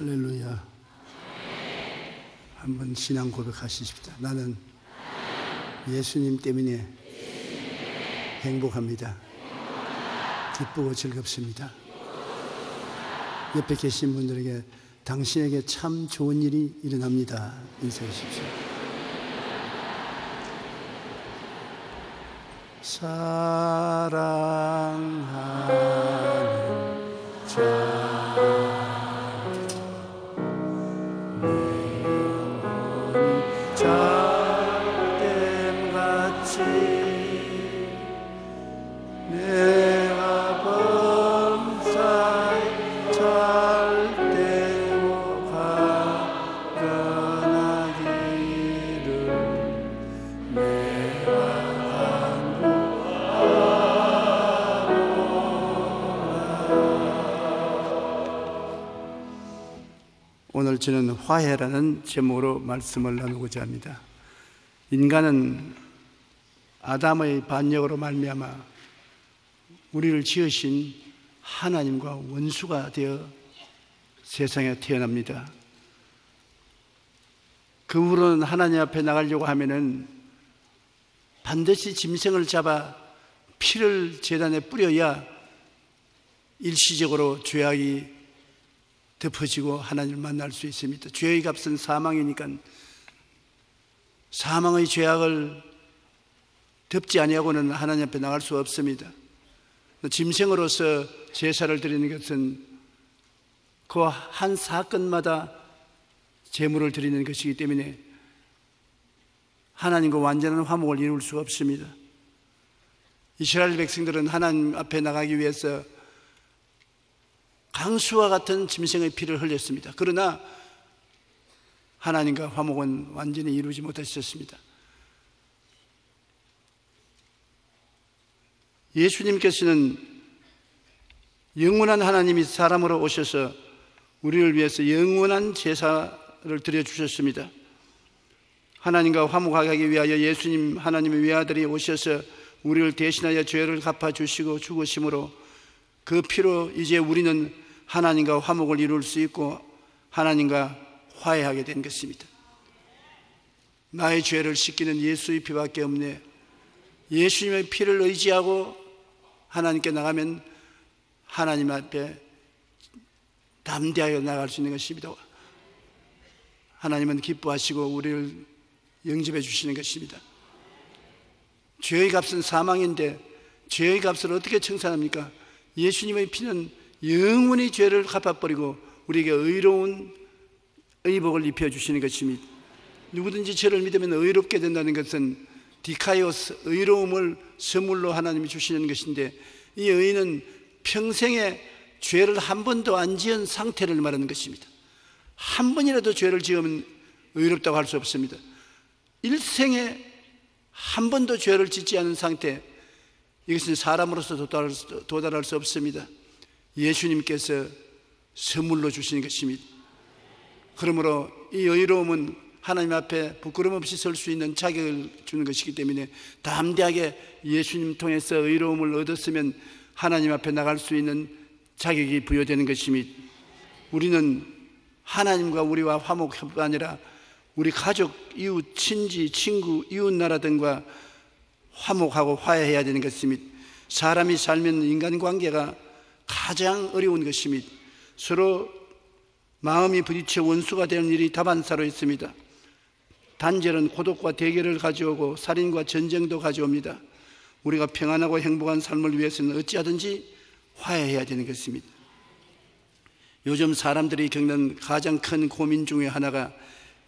할렐루야. 한번 신앙 고백하십시다. 나는 예수님 때문에 행복합니다. 기쁘고 즐겁습니다. 옆에 계신 분들에게 당신에게 참 좋은 일이 일어납니다. 인사해 주십시오. 사랑하는 자 잘됨같이 내가 범사에 잘되고 가련하기를 내가 오늘 저는 화해라는 제목으로 말씀을 나누고자 합니다. 인간은 아담의 반역으로 말미암아 우리를 지으신 하나님과 원수가 되어 세상에 태어납니다. 그 후로는 하나님 앞에 나가려고 하면은 반드시 짐승을 잡아 피를 제단에 뿌려야 일시적으로 죄악이 덮어지고 하나님을 만날 수 있습니다. 죄의 값은 사망이니까 사망의 죄악을 덮지 아니하고는 하나님 앞에 나갈 수 없습니다. 짐승으로서 제사를 드리는 것은 그 한 사건마다 제물을 드리는 것이기 때문에 하나님과 완전한 화목을 이룰 수가 없습니다. 이스라엘 백성들은 하나님 앞에 나가기 위해서 강수와 같은 짐승의 피를 흘렸습니다. 그러나 하나님과 화목은 완전히 이루지 못하셨습니다. 예수님께서는 영원한 하나님이 사람으로 오셔서 우리를 위해서 영원한 제사를 드려주셨습니다. 하나님과 화목하기 위하여 예수님 하나님의 외아들이 오셔서 우리를 대신하여 죄를 갚아주시고 죽으심으로 그 피로 이제 우리는 하나님과 화목을 이룰 수 있고 하나님과 화해하게 된 것입니다. 나의 죄를 씻기는 예수의 피밖에 없네. 예수님의 피를 의지하고 하나님께 나가면 하나님 앞에 담대하게 나갈 수 있는 것입니다. 하나님은 기뻐하시고 우리를 영접해 주시는 것입니다. 죄의 값은 사망인데 죄의 값을 어떻게 청산합니까? 예수님의 피는 영원히 죄를 갚아버리고 우리에게 의로운 의복을 입혀주시는 것입니다. 누구든지 저를 믿으면 의롭게 된다는 것은 디카이오스, 의로움을 선물로 하나님이 주시는 것인데 이 의는 평생에 죄를 한 번도 안 지은 상태를 말하는 것입니다. 한 번이라도 죄를 지으면 의롭다고 할 수 없습니다. 일생에 한 번도 죄를 짓지 않은 상태, 이것은 사람으로서 도달할 수 없습니다. 예수님께서 선물로 주시는 것입니다. 그러므로 이 의로움은 하나님 앞에 부끄럼 없이 설 수 있는 자격을 주는 것이기 때문에 담대하게 예수님 통해서 의로움을 얻었으면 하나님 앞에 나갈 수 있는 자격이 부여되는 것입니다. 우리는 하나님과 우리와 화목뿐 아니라 우리 가족, 이웃, 친지, 친구, 이웃나라 등과 화목하고 화해해야 되는 것입니다. 사람이 살면 인간관계가 가장 어려운 것입니다. 서로 마음이 부딪혀 원수가 되는 일이 다반사로 있습니다. 단절은 고독과 대결을 가져오고 살인과 전쟁도 가져옵니다. 우리가 평안하고 행복한 삶을 위해서는 어찌하든지 화해해야 되는 것입니다. 요즘 사람들이 겪는 가장 큰 고민 중에 하나가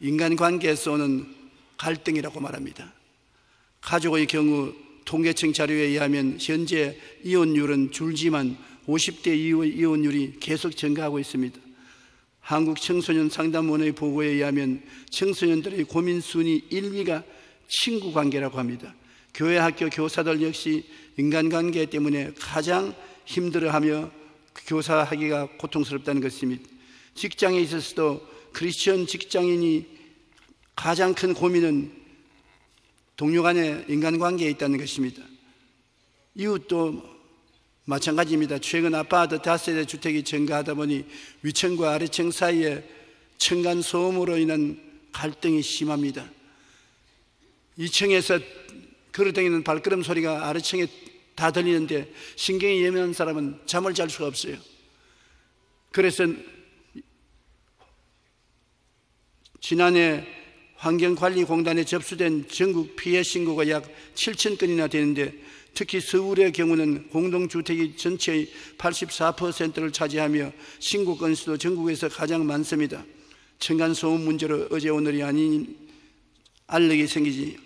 인간관계에서 오는 갈등이라고 말합니다. 가족의 경우 통계청 자료에 의하면 현재 이혼율은 줄지만 50대 이후의 이혼율이 계속 증가하고 있습니다. 한국 청소년 상담원의 보고에 의하면 청소년들의 고민 순위 1위가 친구 관계라고 합니다. 교회 학교 교사들 역시 인간관계 때문에 가장 힘들어하며 교사하기가 고통스럽다는 것입니다. 직장에 있어서도 크리스천 직장인이 가장 큰 고민은 동료 간의 인간관계에 있다는 것입니다. 이웃도 마찬가지입니다. 최근 아파트 다세대 주택이 증가하다 보니 위층과 아래층 사이에 층간 소음으로 인한 갈등이 심합니다. 2층에서 걸어다니는 발걸음 소리가 아래층에 다 들리는데 신경이 예민한 사람은 잠을 잘 수가 없어요. 그래서 지난해 환경관리공단에 접수된 전국 피해 신고가 약 7,000건이나 되는데 특히 서울의 경우는 공동주택이 전체의 84%를 차지하며 신고 건수도 전국에서 가장 많습니다. 층간소음 문제로 어제 오늘이 아닌 알력이 생기지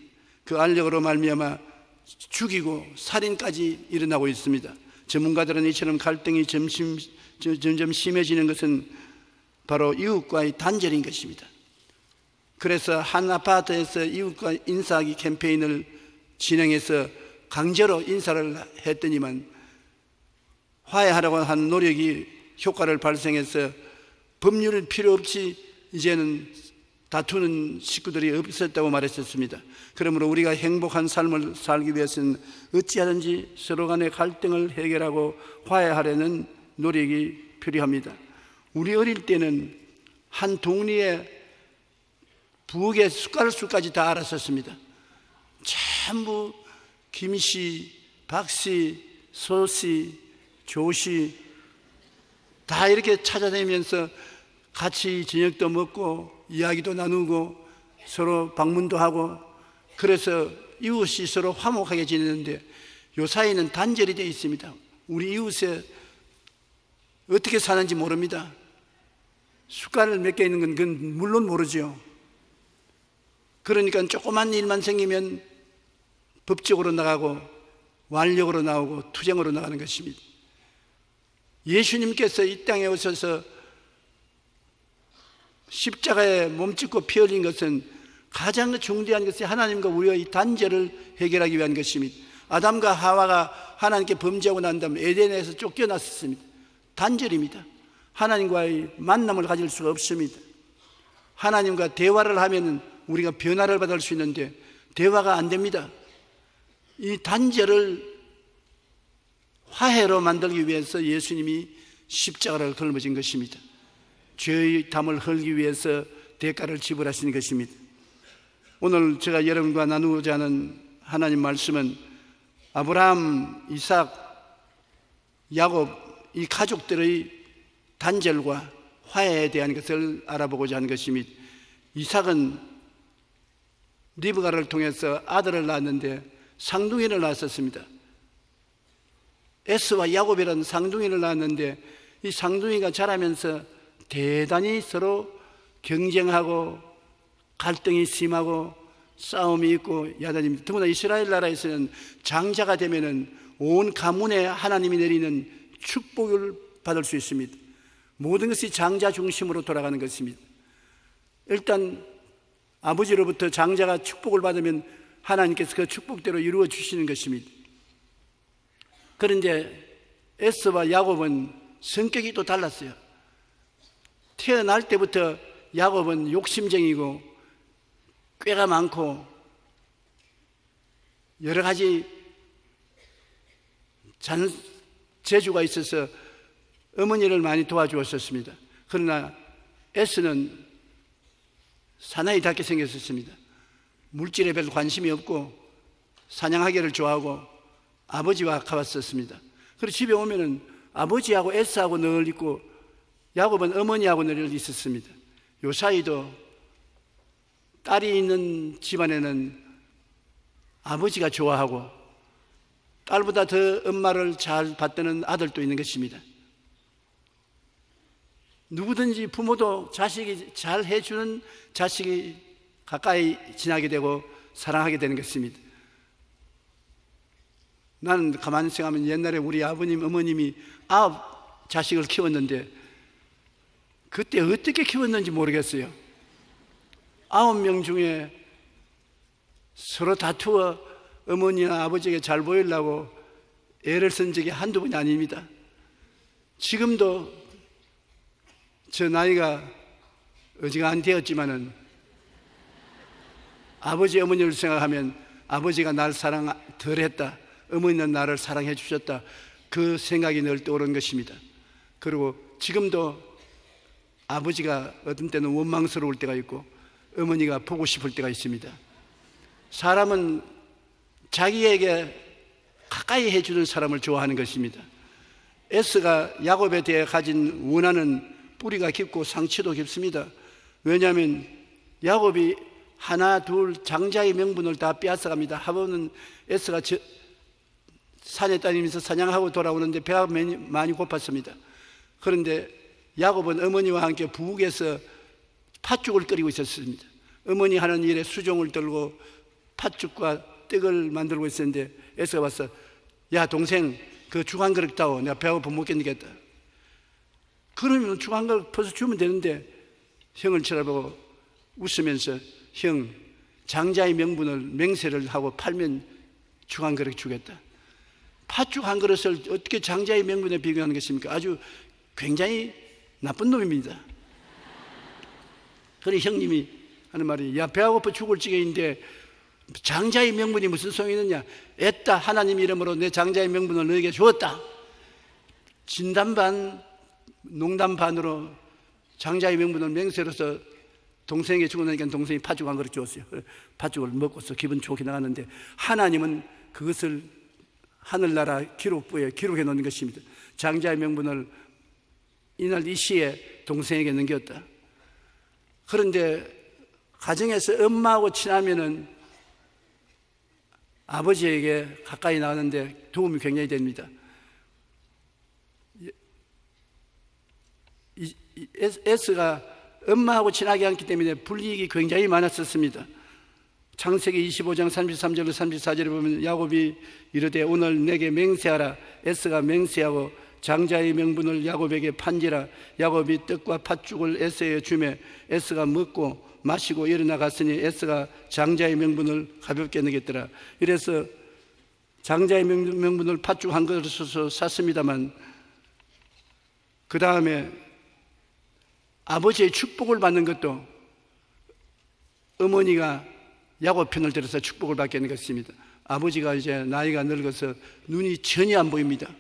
그 알력으로 말미암아 죽이고 살인까지 일어나고 있습니다. 전문가들은 이처럼 갈등이 점점 심해지는 것은 바로 이웃과의 단절인 것입니다. 그래서 한 아파트에서 이웃과 인사하기 캠페인을 진행해서 강제로 인사를 했더니만 화해하려고 하는 노력이 효과를 발생해서 법률 필요 없이 이제는 다투는 식구들이 없었다고 말했었습니다. 그러므로 우리가 행복한 삶을 살기 위해서는 어찌하든지 서로 간의 갈등을 해결하고 화해하려는 노력이 필요합니다. 우리 어릴 때는 한 동리에 부엌의 숟가락수까지 다 알았었습니다. 전부 김씨, 박씨, 소씨, 조씨 다 이렇게 찾아다니면서 같이 저녁도 먹고 이야기도 나누고 서로 방문도 하고 그래서 이웃이 서로 화목하게 지내는데 요 사이는 단절이 되어 있습니다. 우리 이웃에 어떻게 사는지 모릅니다. 숟가락 몇 개 있는 건 그건 물론 모르죠. 그러니까 조그만 일만 생기면 법적으로 나가고 완력으로 나오고 투쟁으로 나가는 것입니다. 예수님께서 이 땅에 오셔서 십자가에 몸짓고 피 흘린 것은 가장 중대한 것이 하나님과 우리의 단절을 해결하기 위한 것입니다. 아담과 하와가 하나님께 범죄하고 난 다음 에덴에서 쫓겨났습니다. 단절입니다. 하나님과의 만남을 가질 수가 없습니다. 하나님과 대화를 하면 우리가 변화를 받을 수 있는데 대화가 안 됩니다. 이 단절을 화해로 만들기 위해서 예수님이 십자가를 걸어진 것입니다. 죄의 담을 헐기 위해서 대가를 지불하신 것입니다. 오늘 제가 여러분과 나누고자 하는 하나님 말씀은 아브라함, 이삭, 야곱 이 가족들의 단절과 화해에 대한 것을 알아보고자 하는 것입니다. 이삭은 리브가를 통해서 아들을 낳았는데 쌍둥이를 낳았었습니다. 에스와 야곱이라는 쌍둥이를 낳았는데 이 쌍둥이가 자라면서 대단히 서로 경쟁하고 갈등이 심하고 싸움이 있고 야단입니다. 더구나 이스라엘 나라에서는 장자가 되면은 온 가문에 하나님이 내리는 축복을 받을 수 있습니다. 모든 것이 장자 중심으로 돌아가는 것입니다. 일단 아버지로부터 장자가 축복을 받으면 하나님께서 그 축복대로 이루어 주시는 것입니다. 그런데 에스와 야곱은 성격이 또 달랐어요. 태어날 때부터 야곱은 욕심쟁이고 꾀가 많고 여러 가지 재주가 있어서 어머니를 많이 도와주었었습니다. 그러나 에스는 사나이답게 생겼었습니다. 물질에 별로 관심이 없고 사냥하기를 좋아하고 아버지와 가봤었습니다. 그리고 집에 오면은 아버지하고 에스하고 늘 있고 야곱은 어머니하고 늘 있었습니다. 요 사이도 딸이 있는 집안에는 아버지가 좋아하고 딸보다 더 엄마를 잘 받드는 아들도 있는 것입니다. 누구든지 부모도 자식이 잘 해주는 자식이 가까이 지나게 되고 사랑하게 되는 것입니다. 나는 가만히 생각하면 옛날에 우리 아버님, 어머님이 9 자식을 키웠는데 그때 어떻게 키웠는지 모르겠어요. 9명 중에 서로 다투어 어머니나 아버지에게 잘 보이려고 애를 쓴 적이 한두 번이 아닙니다. 지금도 저 나이가 어지간히 되었지만은 아버지, 어머니를 생각하면 아버지가 날 사랑 덜 했다, 어머니는 나를 사랑해 주셨다, 그 생각이 늘 떠오르는 것입니다. 그리고 지금도 아버지가 어떤 때는 원망스러울 때가 있고 어머니가 보고 싶을 때가 있습니다. 사람은 자기에게 가까이 해주는 사람을 좋아하는 것입니다. 에스가 야곱에 대해 가진 원한은 뿌리가 깊고 상처도 깊습니다. 왜냐하면 야곱이 하나 둘 장자의 명분을 다 빼앗아갑니다. 하버는 에스가 산에 다니면서 사냥하고 돌아오는데 배가 많이 고팠습니다. 그런데 야곱은 어머니와 함께 부엌에서 팥죽을 끓이고 있었습니다. 어머니 하는 일에 수종을 들고 팥죽과 떡을 만들고 있었는데 에스가 와서 야 동생 그 죽 한 그릇 따오. 내가 배고파 못 견디겠다. 그러면 죽 한 그릇 퍼서 주면 되는데 형을 쳐다보고 웃으면서 형 장자의 명분을 맹세를 하고 팔면 죽 한 그릇 주겠다. 팥죽 한 그릇을 어떻게 장자의 명분에 비교하는 것입니까? 아주 굉장히 나쁜 놈입니다. 그래 형님이 하는 말이 야 배가 고파 죽을 지경인데 장자의 명분이 무슨 소용이 있느냐. 애따 하나님 이름으로 내 장자의 명분을 너에게 주었다. 진담 반 농담 반으로 장자의 명분을 맹세로서 동생에게 주고 나니까 동생이 팥죽 한 그릇 주었어요. 팥죽을 먹고서 기분 좋게 나갔는데 하나님은 그것을 하늘나라 기록부에 기록해 놓는 것입니다. 장자의 명분을 이날 이 시에 동생에게 넘겼다. 그런데 가정에서 엄마하고 친하면은 아버지에게 가까이 나가는데 도움이 굉장히 됩니다. 에스가 엄마하고 친하게 않기 때문에 불이익이 굉장히 많았었습니다. 창세기 25장 33절로 34절에 보면 야곱이 이르되 오늘 내게 맹세하라. 에스가 맹세하고 장자의 명분을 야곱에게 판지라. 야곱이 떡과 팥죽을 에스에게 주매 에스가 먹고 마시고 일어나 갔으니 에스가 장자의 명분을 가볍게 느꼈더라. 이래서 장자의 명분을 팥죽 한 그릇으로 샀습니다만 그 다음에 아버지의 축복을 받는 것도 어머니가 야곱 편을 들어서 축복을 받게 되는 것입니다. 아버지가 이제 나이가 늙어서 눈이 전혀 안 보입니다.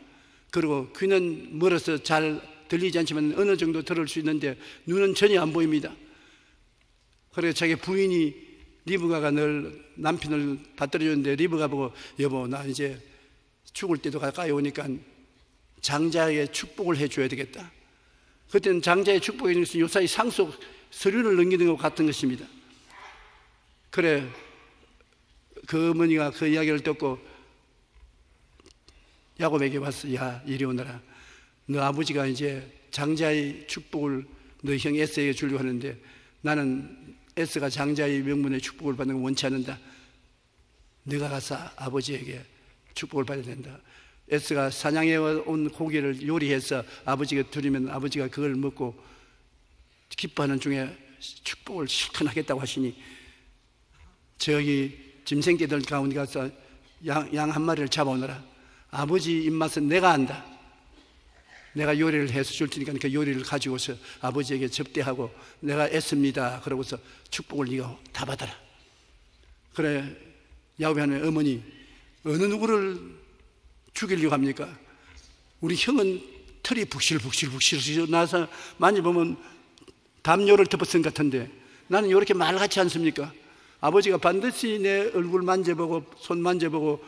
그리고 귀는 멀어서 잘 들리지 않지만 어느 정도 들을 수 있는데 눈은 전혀 안 보입니다. 그래서 자기 부인이 리브가가 늘 남편을 받들어주는데 리브가 보고 여보 나 이제 죽을 때도 가까이 오니까 장자에게 축복을 해줘야 되겠다. 그때는 장자의 축복이 요사이 상속 서류를 넘기는 것 같은 것입니다. 그래 그 어머니가 그 이야기를 듣고 야곱에게 와서 야 이리 오너라. 너 아버지가 이제 장자의 축복을 너 형 에스에게 주려고 하는데 나는 에스가 장자의 명분의 축복을 받는 걸 원치 않는다. 네가 가서 아버지에게 축복을 받아야 된다. 에스가 사냥해 온 고기를 요리해서 아버지가 드리면 아버지가 그걸 먹고 기뻐하는 중에 축복을 실컷 하겠다고 하시니 저기 짐승떼들 가운데 가서 양 한 마리를 잡아오너라. 아버지 입맛은 내가 안다. 내가 요리를 해서 줄 테니까 그 요리를 가지고서 아버지에게 접대하고 내가 애씁니다. 그러고서 축복을 네가 다 받아라. 그래 야곱이 하는 어머니 어느 누구를 죽이려고 합니까? 우리 형은 털이 북실북실 나서 만져보면 담요를 덮어쓴 것 같은데 나는 이렇게 말같지 않습니까? 아버지가 반드시 내 얼굴 만져보고 손 만져보고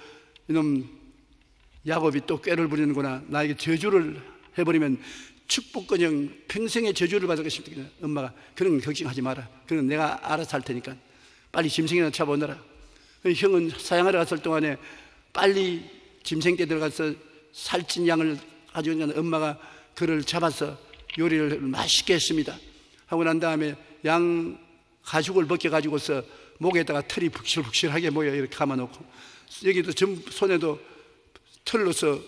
이놈 야곱이 또 꾀를 부리는구나. 나에게 저주를 해버리면 축복커녕 평생의 저주를 받을 것입니다. 엄마가 그런 거 걱정하지 마라. 그건 내가 알아서 할 테니까 빨리 짐승이나 잡아오너라. 형은 사냥하러 갔을 동안에 빨리 짐승떼 들어가서 살찐 양을 가지고 있는 엄마가 그를 잡아서 요리를 맛있게 했습니다. 하고 난 다음에 양 가죽을 벗겨가지고서 목에다가 털이 북실북실하게 모여 이렇게 감아놓고 여기도 손에도 털로서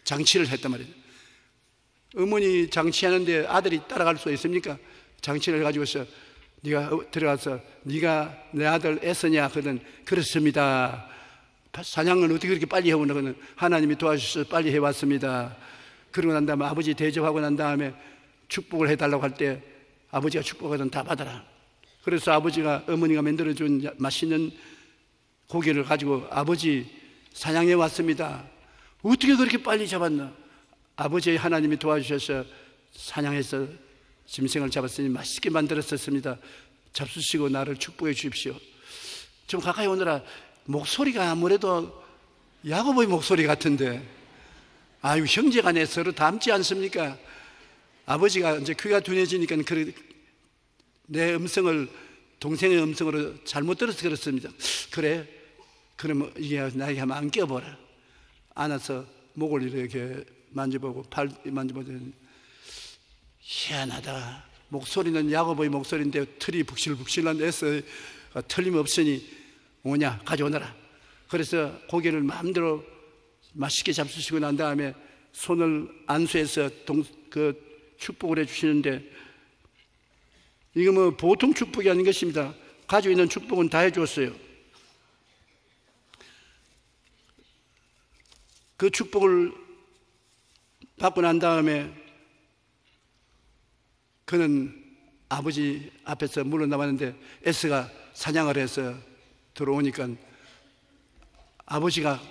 장치를 했단 말이에요. 어머니 장치하는데 아들이 따라갈 수 있습니까? 장치를 가지고서 네가 들어가서 네가 내 아들 애쓰냐? 그러면 그렇습니다. 사냥을 어떻게 그렇게 빨리 해오나? 그는 하나님이 도와주셔서 빨리 해왔습니다. 그러고 난 다음에 아버지 대접하고 난 다음에 축복을 해달라고 할 때 아버지가 축복하든 다 받아라. 그래서 아버지가 어머니가 만들어준 맛있는 고기를 가지고 아버지 사냥해 왔습니다. 어떻게 그렇게 빨리 잡았나? 아버지 하나님이 도와주셔서 사냥해서 짐승을 잡았으니 맛있게 만들었었습니다. 잡수시고 나를 축복해 주십시오. 좀 가까이 오너라. 목소리가 아무래도 야고보의 목소리 같은데, 아유, 형제간에 서로 닮지 않습니까? 아버지가 이제 귀가 둔해지니까 내 음성을 동생의 음성으로 잘못 들어서 그렇습니다. 그래, 그러면 이게 나에게 한번 안겨보라. 안아서 목을 이렇게 만져보고 팔 만져보더니, 희한하다. 목소리는 야고보의 목소리인데 털이 북실북실한 에서가 틀림없으니 오냐, 가져오너라. 그래서 고기를 마음대로 맛있게 잡수시고 난 다음에 손을 안수해서 축복을 해주시는데, 이거 뭐 보통 축복이 아닌 것입니다. 가지고 있는 축복은 다 해주었어요. 그 축복을 받고 난 다음에 그는 아버지 앞에서 물러나왔는데, 에스가 사냥을 해서 들어오니까 아버지가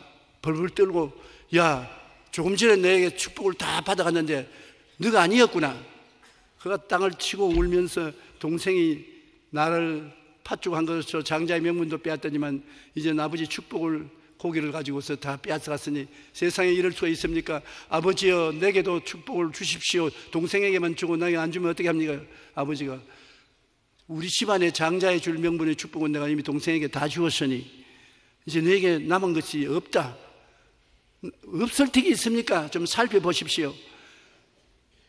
벌벌 떨고, 야, 조금 전에 내게 축복을 다 받아갔는데 너가 아니었구나. 그가 땅을 치고 울면서 동생이 나를 팥주고 한 것으로 장자의 명분도 빼앗더니만 이제는 아버지 축복을, 고기를 가지고서 다 빼앗아갔으니 세상에 이럴 수가 있습니까? 아버지여, 내게도 축복을 주십시오. 동생에게만 주고 나에게 안 주면 어떻게 합니까? 아버지가, 우리 집안의 장자의 줄 명분의 축복은 내가 이미 동생에게 다 주었으니 이제 너에게 남은 것이 없다. 없을 턱이 있습니까? 좀 살펴보십시오.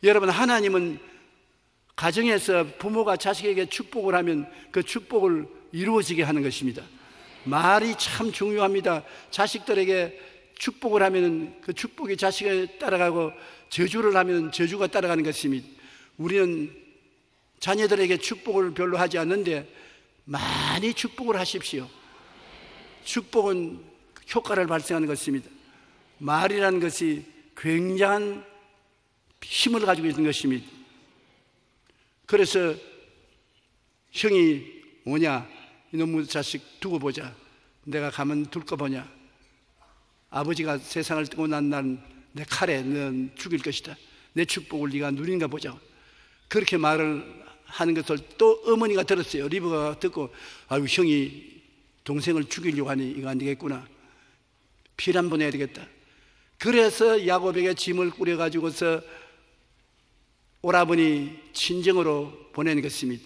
여러분, 하나님은 가정에서 부모가 자식에게 축복을 하면 그 축복을 이루어지게 하는 것입니다. 말이 참 중요합니다. 자식들에게 축복을 하면 그 축복이 자식에 따라가고, 저주를 하면 저주가 따라가는 것입니다. 우리는 자녀들에게 축복을 별로 하지 않는데 많이 축복을 하십시오. 축복은 효과를 발생하는 것입니다. 말이라는 것이 굉장한 힘을 가지고 있는 것입니다. 그래서 형이 오냐, 이놈의 자식 두고 보자. 내가 가면 둘까 보냐. 아버지가 세상을 뜨고 난 날 내 칼에 넌 죽일 것이다. 내 축복을 네가 누린가 보자. 그렇게 말을 하는 것을 또 어머니가 들었어요. 리브가 듣고, 아유, 형이 동생을 죽이려고 하니 이거 안 되겠구나. 피를 한번 해야 되겠다. 그래서 야곱에게 짐을 꾸려가지고서 오라버니 친정으로 보내는 것입니다.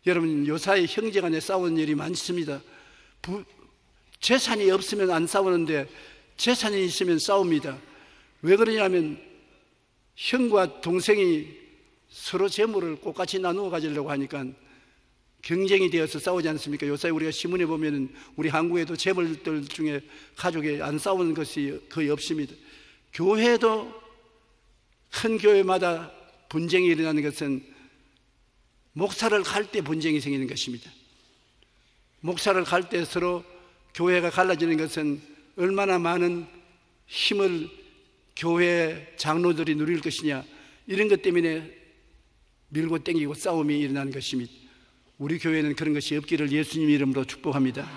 여러분, 요사이 형제간에 싸우는 일이 많습니다. 재산이 없으면 안 싸우는데 재산이 있으면 싸웁니다. 왜 그러냐면 형과 동생이 서로 재물을 똑같이 나누어 가지려고 하니까 경쟁이 되어서 싸우지 않습니까? 요사이 우리가 신문에 보면 우리 한국에도 재벌들 중에 가족이 안 싸우는 것이 거의 없습니다. 교회도 큰 교회마다 분쟁이 일어나는 것은 목사를 갈 때 분쟁이 생기는 것입니다. 목사를 갈 때 서로 교회가 갈라지는 것은 얼마나 많은 힘을 교회 장로들이 누릴 것이냐, 이런 것 때문에 밀고 땡기고 싸움이 일어나는 것입니다. 우리 교회는 그런 것이 없기를 예수님 이름으로 축복합니다.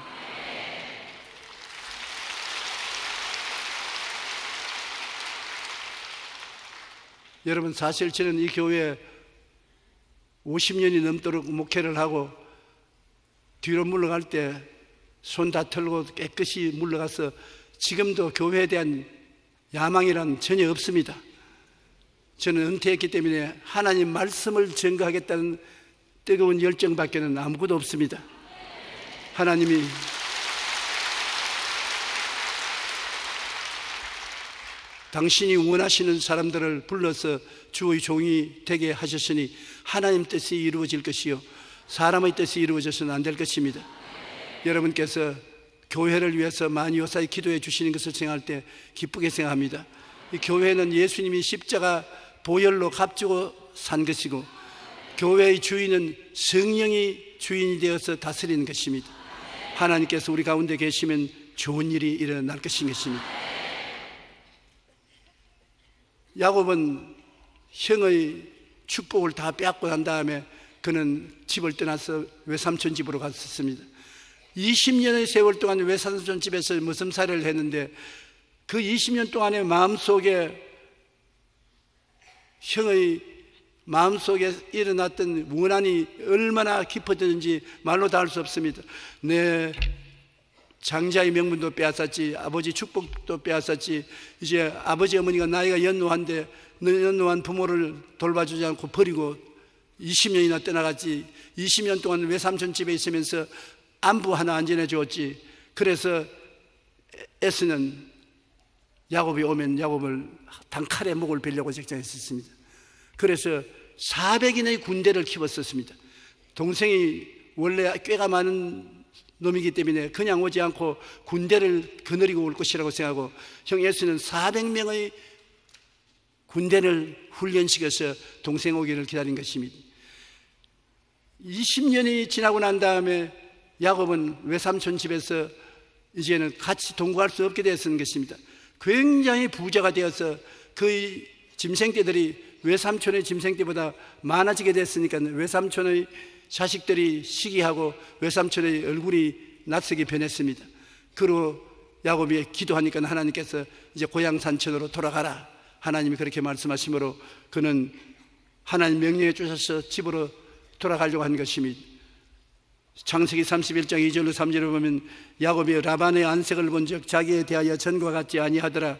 여러분, 사실 저는 이 교회에 50년이 넘도록 목회를 하고 뒤로 물러갈 때 손 다 털고 깨끗이 물러가서 지금도 교회에 대한 야망이란 전혀 없습니다. 저는 은퇴했기 때문에 하나님 말씀을 전가하겠다는 뜨거운 열정밖에는 아무것도 없습니다. 하나님이 당신이 원하시는 사람들을 불러서 주의 종이 되게 하셨으니 하나님 뜻이 이루어질 것이요 사람의 뜻이 이루어져서는 안 될 것입니다. 여러분께서 교회를 위해서 많이 요사이 기도해 주시는 것을 생각할 때 기쁘게 생각합니다. 이 교회는 예수님이 십자가 보혈로 값주고 산 것이고, 교회의 주인은 성령이 주인이 되어서 다스리는 것입니다. 하나님께서 우리 가운데 계시면 좋은 일이 일어날 것입니다. 야곱은 형의 축복을 다 빼앗고 난 다음에 그는 집을 떠나서 외삼촌 집으로 갔었습니다. 20년의 세월 동안 외삼촌 집에서 머슴살이를 했는데 그 20년 동안의 마음속에 형의 마음속에 일어났던 원한이 얼마나 깊어졌는지 말로 다 할 수 없습니다. 내 장자의 명분도 빼앗았지, 아버지 축복도 빼앗았지, 이제 아버지 어머니가 나이가 연노한데 연노한 부모를 돌봐주지 않고 버리고 20년이나 떠나갔지. 20년 동안 외삼촌 집에 있으면서 안부 하나 안 전해주었지. 그래서 에스는 야곱이 오면 야곱을 단칼에 목을 베려고 작정했었습니다. 그래서 400인의 군대를 키웠었습니다. 동생이 원래 꽤가 많은 놈이기 때문에 그냥 오지 않고 군대를 거느리고 올 것이라고 생각하고 형 에스는 400명의 군대를 훈련시켜서 동생 오기를 기다린 것입니다. 20년이 지나고 난 다음에 야곱은 외삼촌 집에서 이제는 같이 동거할 수 없게 되었던 것입니다. 굉장히 부자가 되어서 그 짐승떼들이 외삼촌의 짐승떼보다 많아지게 됐으니까 외삼촌의 자식들이 시기하고 외삼촌의 얼굴이 낯설게 변했습니다. 그리고 야곱이 기도하니까 하나님께서 이제 고향 산천으로 돌아가라, 하나님이 그렇게 말씀하시므로 그는 하나님 명령해 주셔서 집으로 돌아가려고 한 것입니다. 창세기 31장 2절로 3절을 보면 야곱이 라반의 안색을 본즉 자기에 대하여 전과 같지 아니하더라.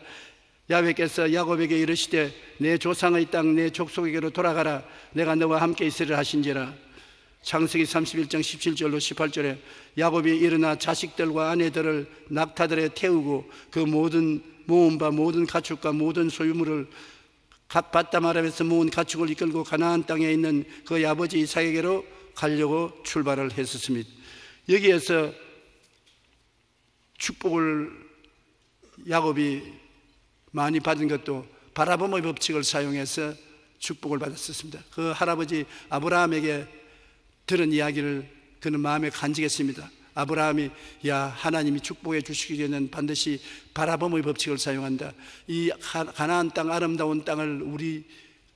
야훼께서 야곱에게 이르시되 내 조상의 땅 내 족속에게로 돌아가라, 내가 너와 함께 있으리라 하신지라. 창세기 31장 17절로 18절에 야곱이 일어나 자식들과 아내들을 낙타들에 태우고 그 모든 모은 바 모든 가축과 모든 소유물을 밧담 아람에서 모은 가축을 이끌고 가나안 땅에 있는 그 아버지 이삭에게로 가려고 출발을 했었습니다. 여기에서 축복을 야곱이 많이 받은 것도 바라봄의 법칙을 사용해서 축복을 받았었습니다. 그 할아버지 아브라함에게 들은 이야기를 그는 마음에 간직했습니다. 아브라함이 야, 하나님이 축복해 주시기 전에는 반드시 바라봄의 법칙을 사용한다. 이 가나안 땅, 아름다운 땅을 우리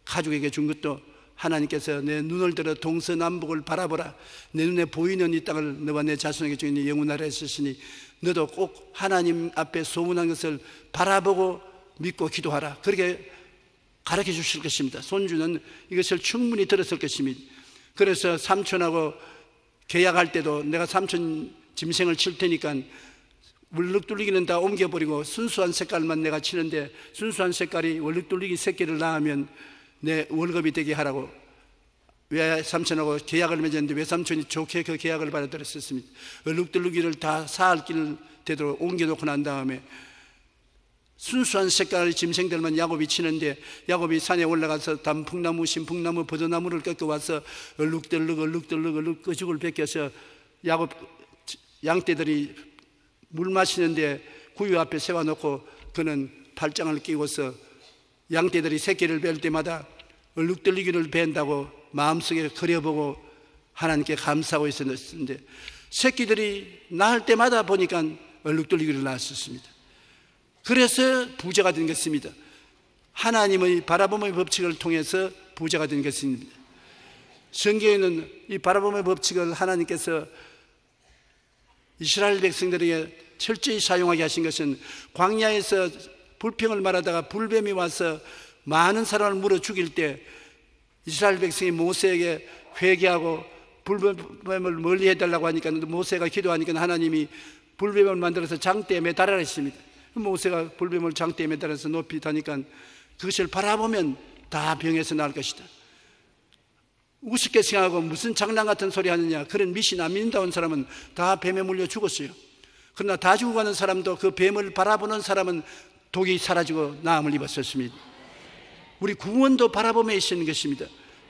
가족에게 준 것도 하나님께서 내 눈을 들어 동서남북을 바라보라, 내 눈에 보이는 이 땅을 너와 내 자손에게 주니 영원하라 했으시니 너도 꼭 하나님 앞에 소문한 것을 바라보고 믿고 기도하라, 그렇게 가르쳐 주실 것입니다. 손주는 이것을 충분히 들었을 것입니다. 그래서 삼촌하고 계약할 때도 내가 삼촌 짐승을 칠 테니까 월룩돌리기는 다 옮겨버리고 순수한 색깔만 내가 치는데 순수한 색깔이 월룩돌리기 새끼를 낳으면 내 월급이 되게 하라고 외삼촌하고 계약을 맺었는데 외삼촌이 좋게 그 계약을 받아들였었습니다. 월룩돌리기를 다 사흘길 되도록 옮겨놓고 난 다음에 순수한 색깔의 짐승들만 야곱이 치는데 야곱이 산에 올라가서 단풍나무, 신풍나무, 버드나무를 꺾어와서 얼룩덜룩 끄죽을 벗겨서 야곱 양떼들이 물 마시는데 구유 앞에 세워놓고 그는 팔짱을 끼고서 양떼들이 새끼를 뵐 때마다 얼룩덜리기를 벤다고 마음속에 그려보고 하나님께 감사하고 있었는데 새끼들이 낳을 때마다 보니까 얼룩덜리기를 낳았었습니다. 그래서 부자가 된 것입니다. 하나님의 바라봄의 법칙을 통해서 부자가 된 것입니다. 성경에는 이 바라봄의 법칙을 하나님께서 이스라엘 백성들에게 철저히 사용하게 하신 것은 광야에서 불평을 말하다가 불뱀이 와서 많은 사람을 물어 죽일 때 이스라엘 백성이 모세에게 회개하고 불뱀을 멀리 해달라고 하니까 모세가 기도하니까 하나님이 불뱀을 만들어서 장대에 매달아라 했습니다. 모세가 불뱀을 장대에 매달아서 높이 다니까 그것을 바라보면 다 병에서 나을 것이다. 우습게 생각하고 무슨 장난 같은 소리 하느냐, 그런 미신 안 믿는다는 사람은 다 뱀에 물려 죽었어요. 그러나 다 죽어가는 사람도 그 뱀을 바라보는 사람은 독이 사라지고 나음을 입었었습니다. 우리 구원도 바라봄에 있는 것입니다.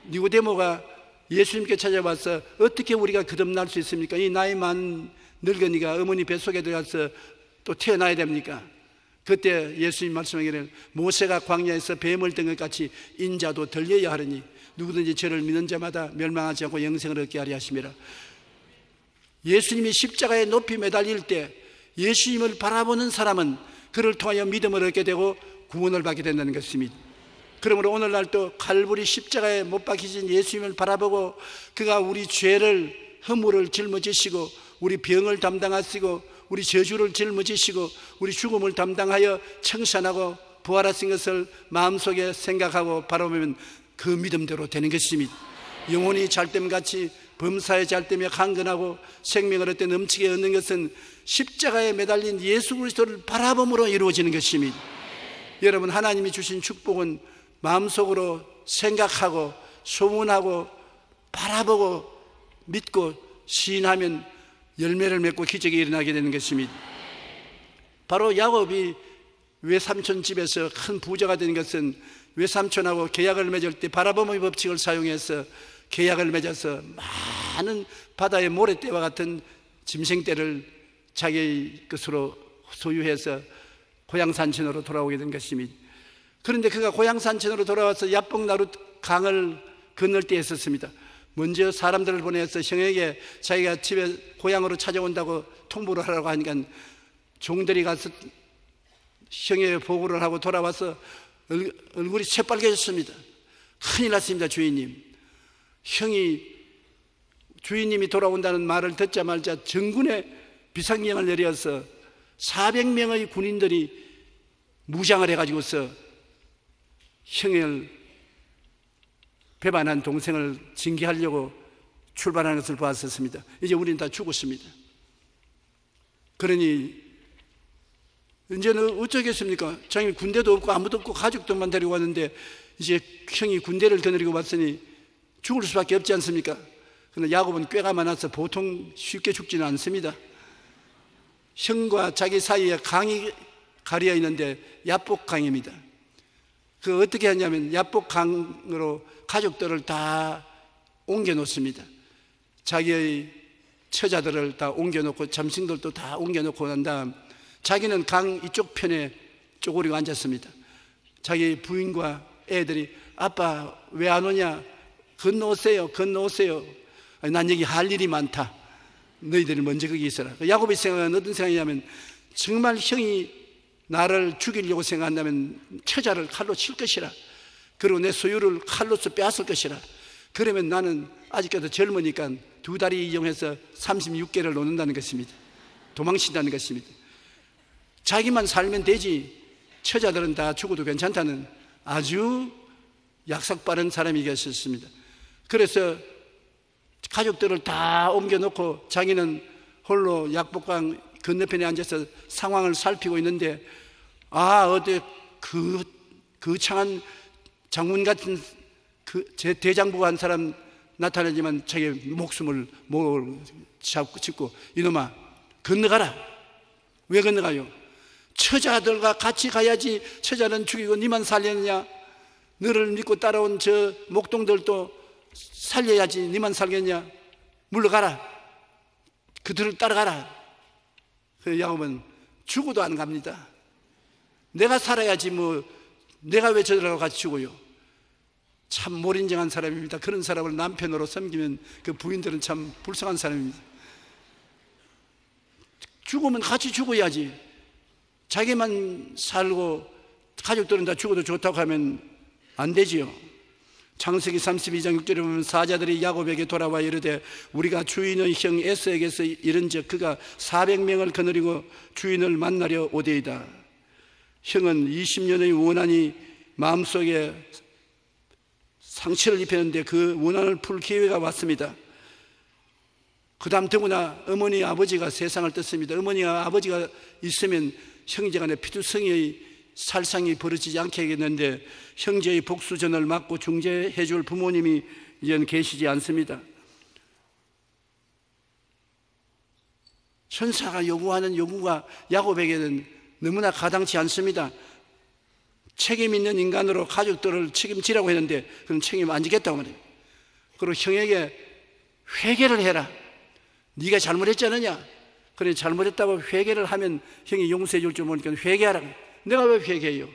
니고데모가 예수님께 찾아와서 어떻게 우리가 거듭날 수 있습니까? 이 나이 많은 늙은이가 어머니 뱃속에 들어가서 또 태어나야 됩니까? 그때 예수님 말씀하기를 모세가 광야에서 뱀을 든 것 같이 인자도 들려야 하리니 누구든지 저를 믿는 자마다 멸망하지 않고 영생을 얻게 하리 하심이라. 예수님이 십자가에 높이 매달릴 때 예수님을 바라보는 사람은 그를 통하여 믿음을 얻게 되고 구원을 받게 된다는 것입니다. 그러므로 오늘날 또 칼부리 십자가에 못 박히신 예수님을 바라보고 그가 우리 죄를 허물을 짊어지시고 우리 병을 담당하시고 우리 저주를 짊어지시고 우리 죽음을 담당하여 청산하고 부활하신 것을 마음속에 생각하고 바라보면 그 믿음대로 되는 것입니다. 영혼이 잘됨같이 범사에 잘되며 강건하고 생명을 얻되 넘치게 얻는 것은 십자가에 매달린 예수 그리스도를 바라봄으로 이루어지는 것입니다. 여러분, 하나님이 주신 축복은 마음속으로 생각하고 소문하고 바라보고 믿고 시인하면 열매를 맺고 기적이 일어나게 되는 것입니다. 바로 야곱이 외삼촌 집에서 큰 부자가 된 것은 외삼촌하고 계약을 맺을 때 바라봄의 법칙을 사용해서 계약을 맺어서 많은 바다의 모래떼와 같은 짐승떼를 자기 것으로 소유해서 고향산천으로 돌아오게 된 것입니다. 그런데 그가 고향산천으로 돌아와서 야복나루 강을 건널 때 했었습니다. 먼저 사람들을 보내서 형에게 자기가 집에 고향으로 찾아온다고 통보를 하라고 하니까 종들이 가서 형에게 보고를 하고 돌아와서 얼굴이 새빨개졌습니다. 큰일 났습니다. 주인님, 형이 주인님이 돌아온다는 말을 듣자마자 정군에 비상령을 내려서 400명의 군인들이 무장을 해가지고서 형을 배반한 동생을 징계하려고 출발하는 것을 보았었습니다. 이제 우리는 다 죽었습니다. 그러니 이제는 어쩌겠습니까? 자기 군대도 없고 아무도 없고 가족들만 데리고 왔는데 이제 형이 군대를 거느리고 왔으니 죽을 수밖에 없지 않습니까? 그런데 야곱은 꾀가 많아서 보통 쉽게 죽지는 않습니다. 형과 자기 사이에 강이 가려 있는데 야복강입니다. 그 어떻게 하냐면 야복강으로 가족들을 다 옮겨 놓습니다. 자기의 처자들을 다 옮겨 놓고 잠신들도 다 옮겨 놓고 난 다음 자기는 강 이쪽 편에 쪼그리고 앉았습니다. 자기 부인과 애들이 아빠 왜 안 오냐? 건너오세요. 건너오세요. 아니, 난 여기 할 일이 많다. 너희들이 먼저 거기 있어라. 야곱의 생각은 어떤 생각이냐면 정말 형이 나를 죽이려고 생각한다면 처자를 칼로 칠 것이라. 그리고 내 소유를 칼로서 빼앗을 것이라. 그러면 나는 아직까지 젊으니까 2다리 이용해서 36개를 놓는다는 것입니다. 도망친다는 것입니다. 자기만 살면 되지 처자들은 다 죽어도 괜찮다는 아주 약삭 빠른 사람이었습니다. 그래서 가족들을 다 옮겨놓고 자기는 홀로 약복강 건너편에 앉아서 상황을 살피고 있는데 어디 그 창한 장군 같은 그 제 대장부가 한 사람 나타나지만 자기 목숨을 잡고 짚고 이놈아 건너가라. 왜 건너가요? 처자들과 같이 가야지. 처자는 죽이고 니만 살려느냐? 너를 믿고 따라온 저 목동들도 살려야지. 니만 살겠냐? 물러가라. 그들을 따라가라. 그 야곱은 죽어도 안 갑니다. 내가 살아야지 뭐 내가 왜 저들하고 같이 죽어요? 참 몰인정한 사람입니다. 그런 사람을 남편으로 섬기면 그 부인들은 참 불쌍한 사람입니다. 죽으면 같이 죽어야지. 자기만 살고 가족들은 다 죽어도 좋다고 하면 안 되지요. 창세기 32장 6절에 보면 사자들이 야곱에게 돌아와 이르되 우리가 주인의 형 에서에게서 이른즉 그가 400명을 거느리고 주인을 만나려 오되이다. 형은 20년의 원한이 마음속에 상처를 입혔는데 그 원한을 풀 기회가 왔습니다. 그 다음 더구나 어머니 아버지가 세상을 떴습니다. 어머니와 아버지가 있으면 형제간에 피투성이의 살상이 벌어지지 않게 하겠는데 형제의 복수전을 막고 중재해 줄 부모님이 이제는 계시지 않습니다. 천사가 요구하는 요구가 야곱에게는 너무나 가당치 않습니다. 책임 있는 인간으로 가족들을 책임지라고 했는데 그럼 책임 안 지겠다고 말해요. 그리고 형에게 회개를 해라. 네가 잘못했지 않느냐? 그래 잘못했다고 회개를 하면 형이 용서해 줄 줄 모르니까 회개하라. 내가 왜 회개해요?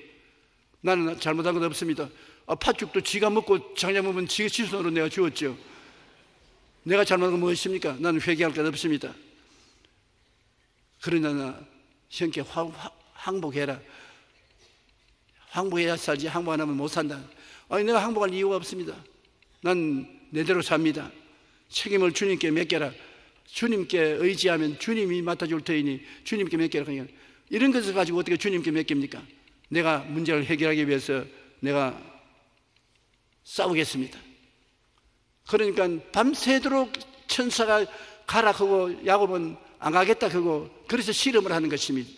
나는 잘못한 건 없습니다. 팥죽도 지가 먹고 장작 먹으면 지 손으로 내가 주었죠. 내가 잘못한 건 무엇입니까? 나는 회개할 것 없습니다. 그러나 형께 항복해라. 항복해야 살지 항복 안 하면 못 산다. 아니 내가 항복할 이유가 없습니다. 난 내대로 삽니다. 책임을 주님께 맡겨라. 주님께 의지하면 주님이 맡아줄 터이니 주님께 맡기라. 이런 것을 가지고 어떻게 주님께 맡깁니까? 내가 문제를 해결하기 위해서 내가 싸우겠습니다. 그러니까 밤새도록 천사가 가라 하고 야곱은 안 가겠다 하고 그래서 씨름을 하는 것입니다.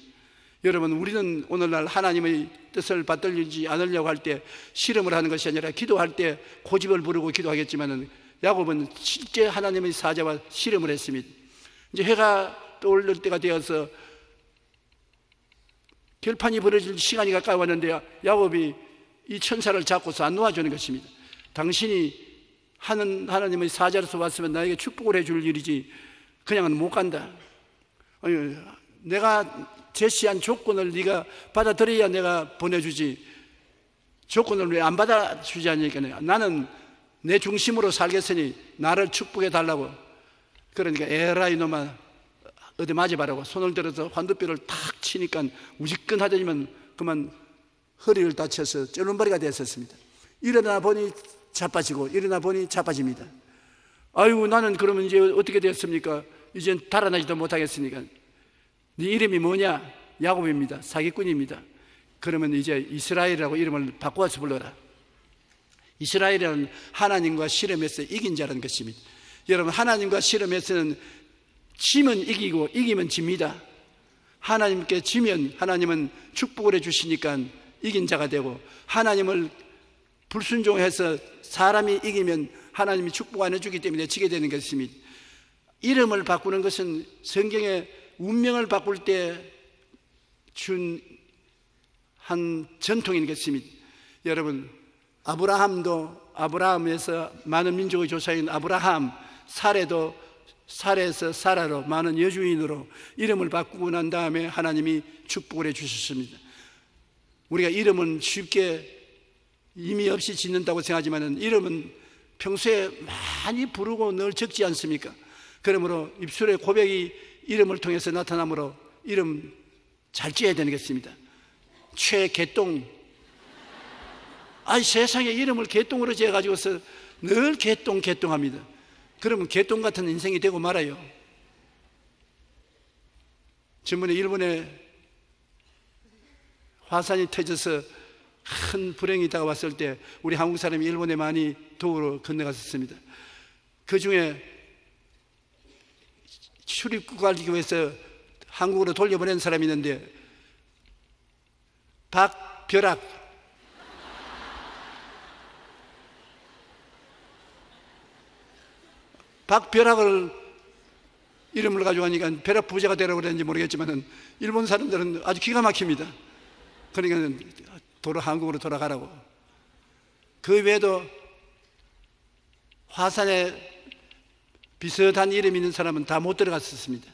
여러분, 우리는 오늘날 하나님의 뜻을 받들지 않으려고 할 때 씨름을 하는 것이 아니라 기도할 때 고집을 부르고 기도하겠지만은 야곱은 실제 하나님의 사자와 씨름을 했습니다. 이제 해가 떠오를 때가 되어서 결판이 벌어질 시간이 가까이 왔는데 야곱이 이 천사를 잡고서 안 놓아주는 것입니다. 당신이 하나님의 사자로서 왔으면 나에게 축복을 해줄 일이지 그냥은 못 간다. 아니, 내가 제시한 조건을 네가 받아들여야 내가 보내주지 조건을 왜 안 받아주지 않으니까 나는 내 중심으로 살겠으니 나를 축복해 달라고. 그러니까 에라 이놈아 어디 맞아봐라고 손을 들어서 환두뼈를 탁 치니까 우지끈하더니만 그만 허리를 다쳐서 쩔름바리가 됐었습니다. 일어나 보니 자빠지고 일어나 보니 자빠집니다. 아이고, 나는 그러면 이제 어떻게 됐습니까? 이젠 달아나지도 못하겠으니까 네 이름이 뭐냐? 야곱입니다. 사기꾼입니다. 그러면 이제 이스라엘이라고 이름을 바꿔서 불러라. 이스라엘이라는 하나님과 씨름해서 이긴 자라는 것입니다. 여러분, 하나님과 씨름해서는 지면 이기고 이기면 집니다. 하나님께 지면 하나님은 축복을 해주시니까 이긴 자가 되고, 하나님을 불순종해서 사람이 이기면 하나님이 축복 안 해주기 때문에 지게 되는 것입니다. 이름을 바꾸는 것은 성경에 운명을 바꿀 때 준 한 전통인 것입니다. 여러분, 아브라함에서 많은 민족의 조상인 아브라함, 살에서 사라로 많은 여주인으로 이름을 바꾸고 난 다음에 하나님이 축복을 해 주셨습니다. 우리가 이름은 쉽게 의미 없이 짓는다고 생각하지만 이름은 평소에 많이 부르고 늘 적지 않습니까? 그러므로 입술의 고백이 이름을 통해서 나타나므로 이름 잘 지어야 되는 것입니다. 최개똥. 세상에 이름을 개똥으로 지어가지고서 늘 개똥합니다. 그러면 개똥 같은 인생이 되고 말아요. 전번에 일본에 화산이 터져서 큰 불행이 다가왔을 때 우리 한국 사람이 일본에 많이 도우러 건너갔었습니다. 그 중에 출입국 가기 위해서 한국으로 돌려보낸 사람이 있는데 박벼락을 이름을 가지고 하니까 벼락 부자가 되라고 그랬는지 모르겠지만 일본 사람들은 아주 기가 막힙니다. 그러니까 한국으로 돌아가라고. 그 외에도 화산에 비슷한 이름 있는 사람은 다 못 들어갔었습니다.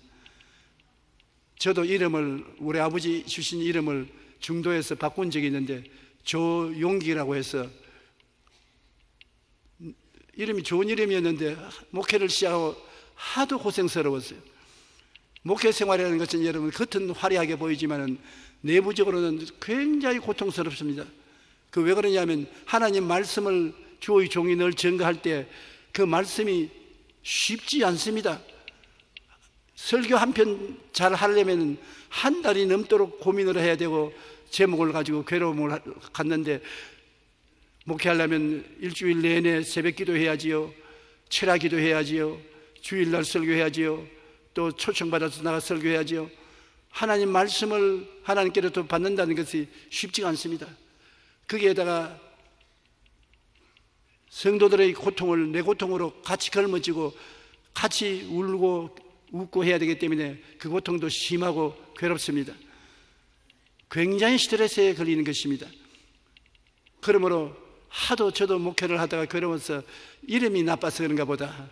저도 이름을, 우리 아버지 주신 이름을 중도에서 바꾼 적이 있는데 조용기라고 해서 이름이 좋은 이름이었는데 목회를 시작하고 하도 고생스러웠어요. 목회 생활이라는 것은 여러분 겉은 화려하게 보이지만 내부적으로는 굉장히 고통스럽습니다. 그 왜 그러냐면 하나님 말씀을 주의 종이 늘 전가할 때 그 말씀이 쉽지 않습니다. 설교 한 편 잘 하려면 한 달이 넘도록 고민을 해야 되고 제목을 가지고 괴로움을 갖는데, 목회하려면 일주일 내내 새벽 기도해야지요, 철야 기도해야지요, 주일날 설교해야지요, 또 초청받아서 나가 설교해야지요. 하나님 말씀을 하나님께로부터 받는다는 것이 쉽지가 않습니다. 거기에다가 성도들의 고통을 내 고통으로 같이 걸머쥐고 같이 울고 웃고 해야 되기 때문에 그 고통도 심하고 괴롭습니다. 굉장히 스트레스에 걸리는 것입니다. 그러므로 하도 저도 목회를 하다가 괴로워서 이름이 나빠서 그런가 보다.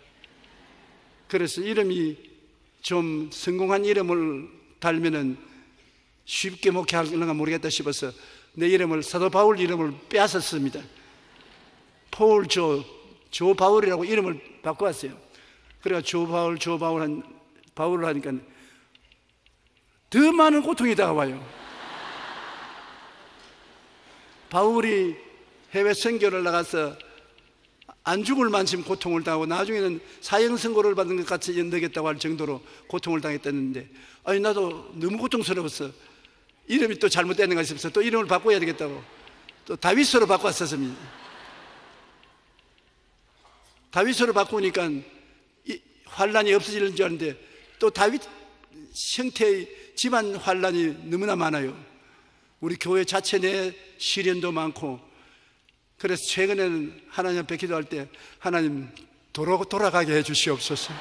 그래서 이름이 좀 성공한 이름을 달면은 쉽게 목회하려나 모르겠다 싶어서 내 이름을 사도 바울 이름을 빼앗았습니다. 조 바울이라고 이름을 바꿔왔어요. 그래가 바울을 하니까 더 많은 고통이 다가와요. 바울이 해외 선교를 나가서 안 죽을 만큼 고통을 당하고 나중에는 사형 선고를 받은 것 같이 연되겠다고 할 정도로 고통을 당했다는데, 아니 나도 너무 고통스러웠어. 이름이 또 잘못되는 것이 없어. 또 이름을 바꿔야 되겠다고 또 다윗으로 바꿨었습니다. 다윗으로 바꾸니까 환란이 없어지는 줄 알았는데 또 다윗 형태의 집안 환란이 너무나 많아요. 우리 교회 자체 내 시련도 많고, 그래서 최근에는 하나님 앞에 기도할 때 하나님 돌아가게 해 주시옵소서.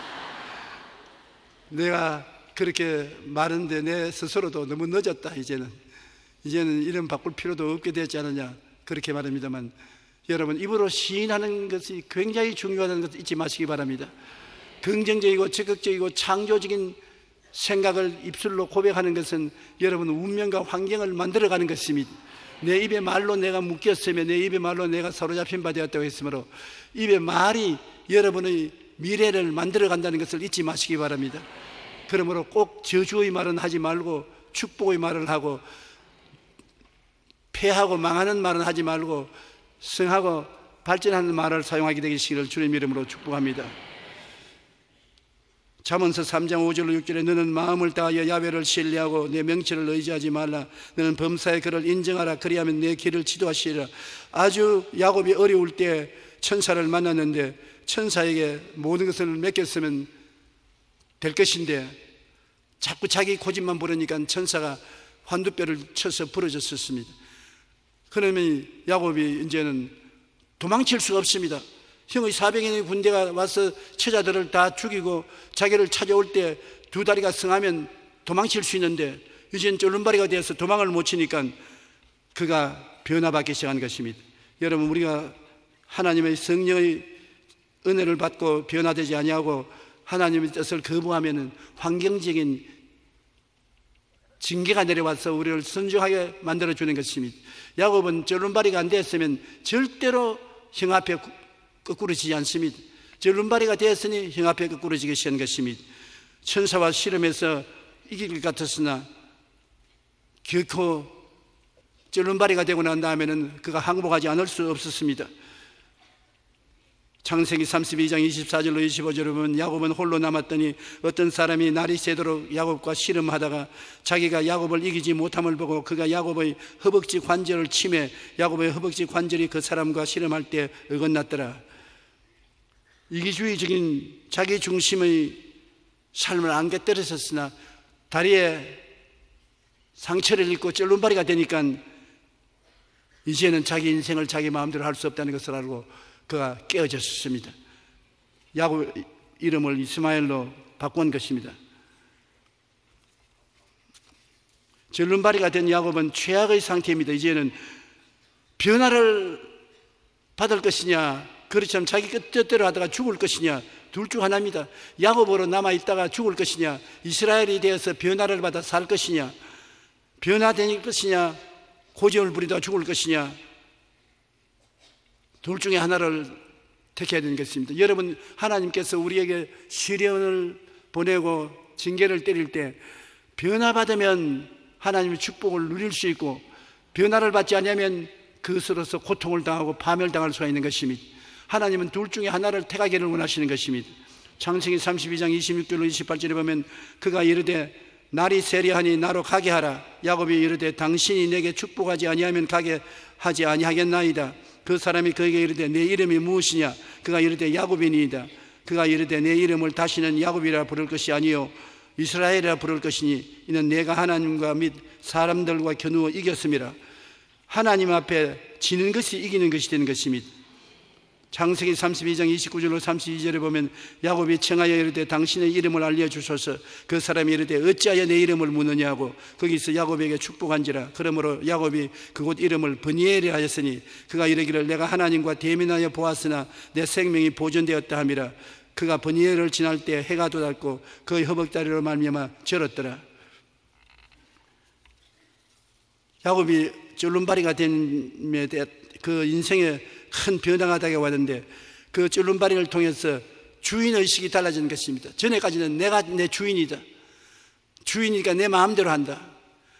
내가 그렇게 많은데 내 스스로도 너무 늦었다. 이제는 이름 바꿀 필요도 없게 되지 않느냐 그렇게 말합니다만, 여러분 입으로 시인하는 것이 굉장히 중요하다는 것을 잊지 마시기 바랍니다. 긍정적이고 적극적이고 창조적인 생각을 입술로 고백하는 것은 여러분 운명과 환경을 만들어가는 것입니다. 내 입의 말로 내가 묶였으며 내 입의 말로 내가 사로잡힌 바 되었다고 했으므로 입의 말이 여러분의 미래를 만들어간다는 것을 잊지 마시기 바랍니다. 그러므로 꼭 저주의 말은 하지 말고 축복의 말을 하고, 패하고 망하는 말은 하지 말고 성하고 발전하는 말을 사용하게 되시기를 주님 이름으로 축복합니다. 잠언서 3장 5절로 6절에 너는 마음을 다하여 야훼를 신뢰하고 내 명철을 의지하지 말라. 너는 범사의 그를 인정하라. 그리하면 내 길을 지도하시리라. 아주 야곱이 어려울 때 천사를 만났는데 천사에게 모든 것을 맡겼으면 될 것인데 자꾸 자기 고집만 부르니까 천사가 환두뼈를 쳐서 부러졌었습니다. 그러면 야곱이 이제는 도망칠 수가 없습니다. 형의 400인의 군대가 와서 처자들을 다 죽이고 자기를 찾아올 때 두 다리가 성하면 도망칠 수 있는데 이제는 쫄른바리가 되어서 도망을 못 치니까 그가 변화받기 시작한 것입니다. 여러분, 우리가 하나님의 성령의 은혜를 받고 변화되지 아니하고 하나님의 뜻을 거부하면 환경적인 징계가 내려와서 우리를 순종하게 만들어주는 것입니다. 야곱은 쫄른바리가 안 됐으면 절대로 형 앞에 거꾸러지지 않습니다. 쫄른바리가 되었으니 형 앞에 거꾸러지기 시작한 것입니다. 천사와 씨름해서 이길 것 같았으나 결코 쫄른바리가 되고 난 다음에는 그가 항복하지 않을 수 없었습니다. 창세기 32장 24절로 25절을 보면 야곱은 홀로 남았더니 어떤 사람이 날이 새도록 야곱과 씨름하다가 자기가 야곱을 이기지 못함을 보고 그가 야곱의 허벅지 관절을 치매 야곱의 허벅지 관절이 그 사람과 씨름할 때 어긋났더라. 이기주의적인 자기 중심의 삶을 안겨 떨어졌으나 다리에 상처를 입고 쫄른바리가 되니까 이제는 자기 인생을 자기 마음대로 할 수 없다는 것을 알고 그가 깨어졌습니다. 야곱 이름을 이스마엘로 바꾼 것입니다. 쫄른바리가 된 야곱은 최악의 상태입니다. 이제는 변화를 받을 것이냐, 그렇지만 자기 뜻대로 하다가 죽을 것이냐, 둘 중 하나입니다. 야곱으로 남아있다가 죽을 것이냐, 이스라엘이 되어서 변화를 받아 살 것이냐, 변화될 것이냐, 고집을 부리다가 죽을 것이냐, 둘 중에 하나를 택해야 되는 것입니다. 여러분, 하나님께서 우리에게 시련을 보내고 징계를 때릴 때 변화받으면 하나님의 축복을 누릴 수 있고, 변화를 받지 않으면 그것으로서 고통을 당하고 파멸당할 수가 있는 것입니다. 하나님은 둘 중에 하나를 택하기를 원하시는 것입니다. 창세기 32장 26절로 28절에 보면 그가 이르되 날이 세려하니 나로 가게 하라. 야곱이 이르되 당신이 내게 축복하지 아니하면 가게 하지 아니하겠나이다. 그 사람이 그에게 이르되 내 이름이 무엇이냐? 그가 이르되 야곱이니이다. 그가 이르되 내 이름을 다시는 야곱이라 부를 것이 아니요 이스라엘이라 부를 것이니 이는 내가 하나님과 및 사람들과 겨누어 이겼음이라. 하나님 앞에 지는 것이 이기는 것이 되는 것입니다. 창세기 32장 29절로 32절에 보면 야곱이 청하여 이르되 당신의 이름을 알려주소서. 그 사람이 이르되 어찌하여 내 이름을 묻느냐고 거기서 야곱에게 축복한지라. 그러므로 야곱이 그곳 이름을 브니엘이라 하였으니 그가 이르기를 내가 하나님과 대면하여 보았으나 내 생명이 보존되었다 함이라. 그가 브니엘을 지날 때 해가 돋았고 그의 허벅다리로 말미암아 절었더라. 야곱이 쫄른바리가 된 그 인생에 큰 변화가 다가왔는데 그 쫄른바리를 통해서 주인의식이 달라지는 것입니다. 전에까지는 내가 내 주인이다, 주인이니까 내 마음대로 한다.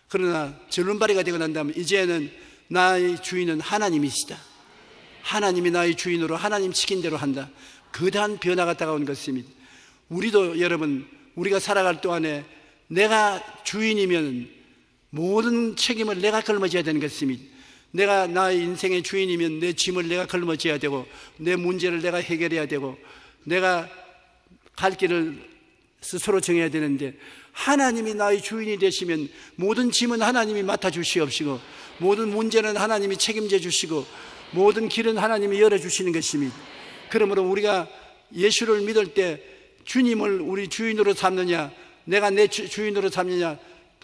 그러나 쫄른바리가 되고 난 다음에 이제는 나의 주인은 하나님이시다. 하나님이 나의 주인으로 하나님 시킨 대로 한다. 거대한 변화가 다가온 것입니다. 우리도 여러분, 우리가 살아갈 동안에 내가 주인이면 모든 책임을 내가 걸머져야 되는 것입니다. 내가 나의 인생의 주인이면 내 짐을 내가 걸머져야 되고, 내 문제를 내가 해결해야 되고, 내가 갈 길을 스스로 정해야 되는데, 하나님이 나의 주인이 되시면 모든 짐은 하나님이 맡아주시옵시고, 모든 문제는 하나님이 책임져 주시고, 모든 길은 하나님이 열어주시는 것입니다. 그러므로 우리가 예수를 믿을 때 주님을 우리 주인으로 삼느냐, 내가 내 주인으로 삼느냐,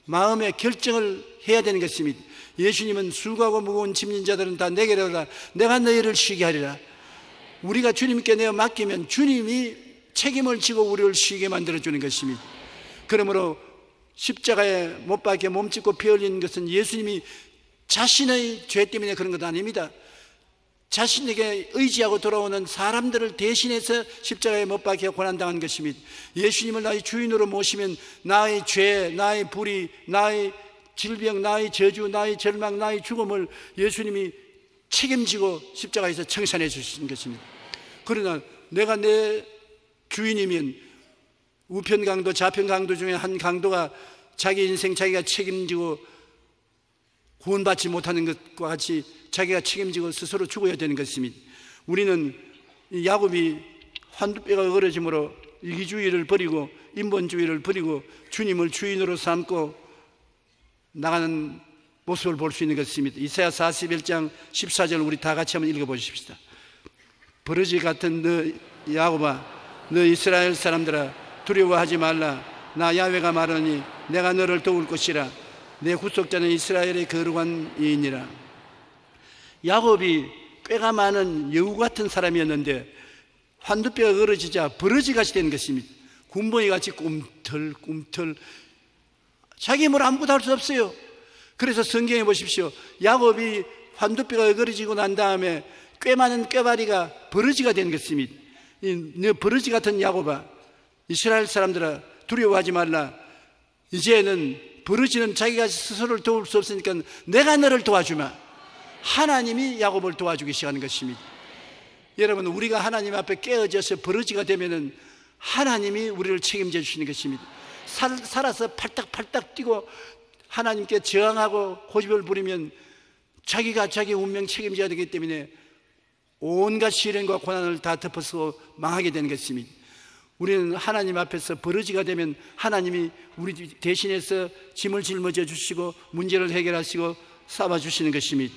마음의 결정을 해야 되는 것입니다. 예수님은 수고하고 무거운 짐진 자들은 다 내게로 오라, 내가 너희를 쉬게 하리라. 우리가 주님께 내어 맡기면 주님이 책임을 지고 우리를 쉬게 만들어주는 것입니다. 그러므로 십자가에 못 박혀 몸짓고 피 흘린 것은 예수님이 자신의 죄 때문에 그런 것 아닙니다. 자신에게 의지하고 돌아오는 사람들을 대신해서 십자가에 못 박혀 고난당한 것입니다. 예수님을 나의 주인으로 모시면 나의 죄, 나의 불의, 나의 질병, 나의 저주, 나의 절망, 나의 죽음을 예수님이 책임지고 십자가에서 청산해 주신 것입니다. 그러나 내가 내 주인이면 우편 강도, 좌편 강도 중에 한 강도가 자기 인생 자기가 책임지고 구원받지 못하는 것과 같이 자기가 책임지고 스스로 죽어야 되는 것입니다. 우리는 야곱이 환두뼈가 어려짐으로 이기주의를 버리고 인본주의를 버리고 주님을 주인으로 삼고 나가는 모습을 볼 수 있는 것입니다. 이사야 41장 14절 우리 다 같이 한번 읽어보십시다. 버러지 같은 너 야곱아, 너 이스라엘 사람들아, 두려워하지 말라. 나 야훼가 말하니 내가 너를 도울 것이라. 내 구속자는 이스라엘의 거룩한 이이니라. 야곱이 꾀가 많은 여우 같은 사람이었는데 환두뼈가 얼어지자 버러지같이 된 것입니다. 군번이같이 꿈틀꿈틀, 자기 힘으로 아무것도 할 수 없어요. 그래서 성경에 보십시오. 야곱이 환두뼈가 얼어지고 난 다음에 꽤 많은 꾀바리가 버러지가 된 것입니다. 너 버러지 같은 야곱아, 이스라엘 사람들아, 두려워하지 말라. 이제는 버러지는 자기가 스스로를 도울 수 없으니까 내가 너를 도와주마. 하나님이 야곱을 도와주기 시작하는 것입니다. 여러분, 우리가 하나님 앞에 깨어져서 버러지가 되면은 하나님이 우리를 책임져 주시는 것입니다. 살아서 팔딱팔딱 뛰고 하나님께 저항하고 고집을 부리면 자기가 자기 운명 책임져야 되기 때문에 온갖 시련과 고난을 다 덮어쓰고 망하게 되는 것입니다. 우리는 하나님 앞에서 버러지가 되면 하나님이 우리 대신해서 짐을 짊어져 주시고 문제를 해결하시고 삼아 주시는 것입니다.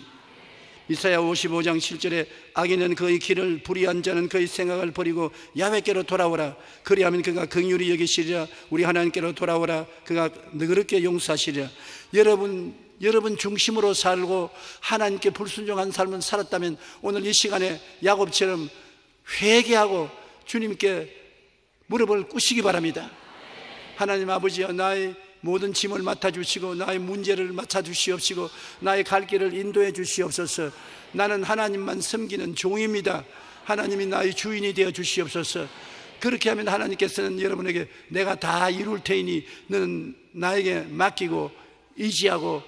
이사야 55장 7절에 악인은 그의 길을 불의한 자는 그의 생각을 버리고 야훼께로 돌아오라. 그리하면 그가 긍휼히 여기시리라. 우리 하나님께로 돌아오라. 그가 너그럽게 용서하시리라. 여러분 중심으로 살고 하나님께 불순종한 삶을 살았다면 오늘 이 시간에 야곱처럼 회개하고 주님께 무릎을 꿇으시기 바랍니다. 하나님 아버지여, 나의 모든 짐을 맡아주시고 나의 문제를 맡아주시옵시고 나의 갈 길을 인도해 주시옵소서. 나는 하나님만 섬기는 종입니다. 하나님이 나의 주인이 되어 주시옵소서. 그렇게 하면 하나님께서는 여러분에게 내가 다 이룰 테이니 너는 나에게 맡기고 의지하고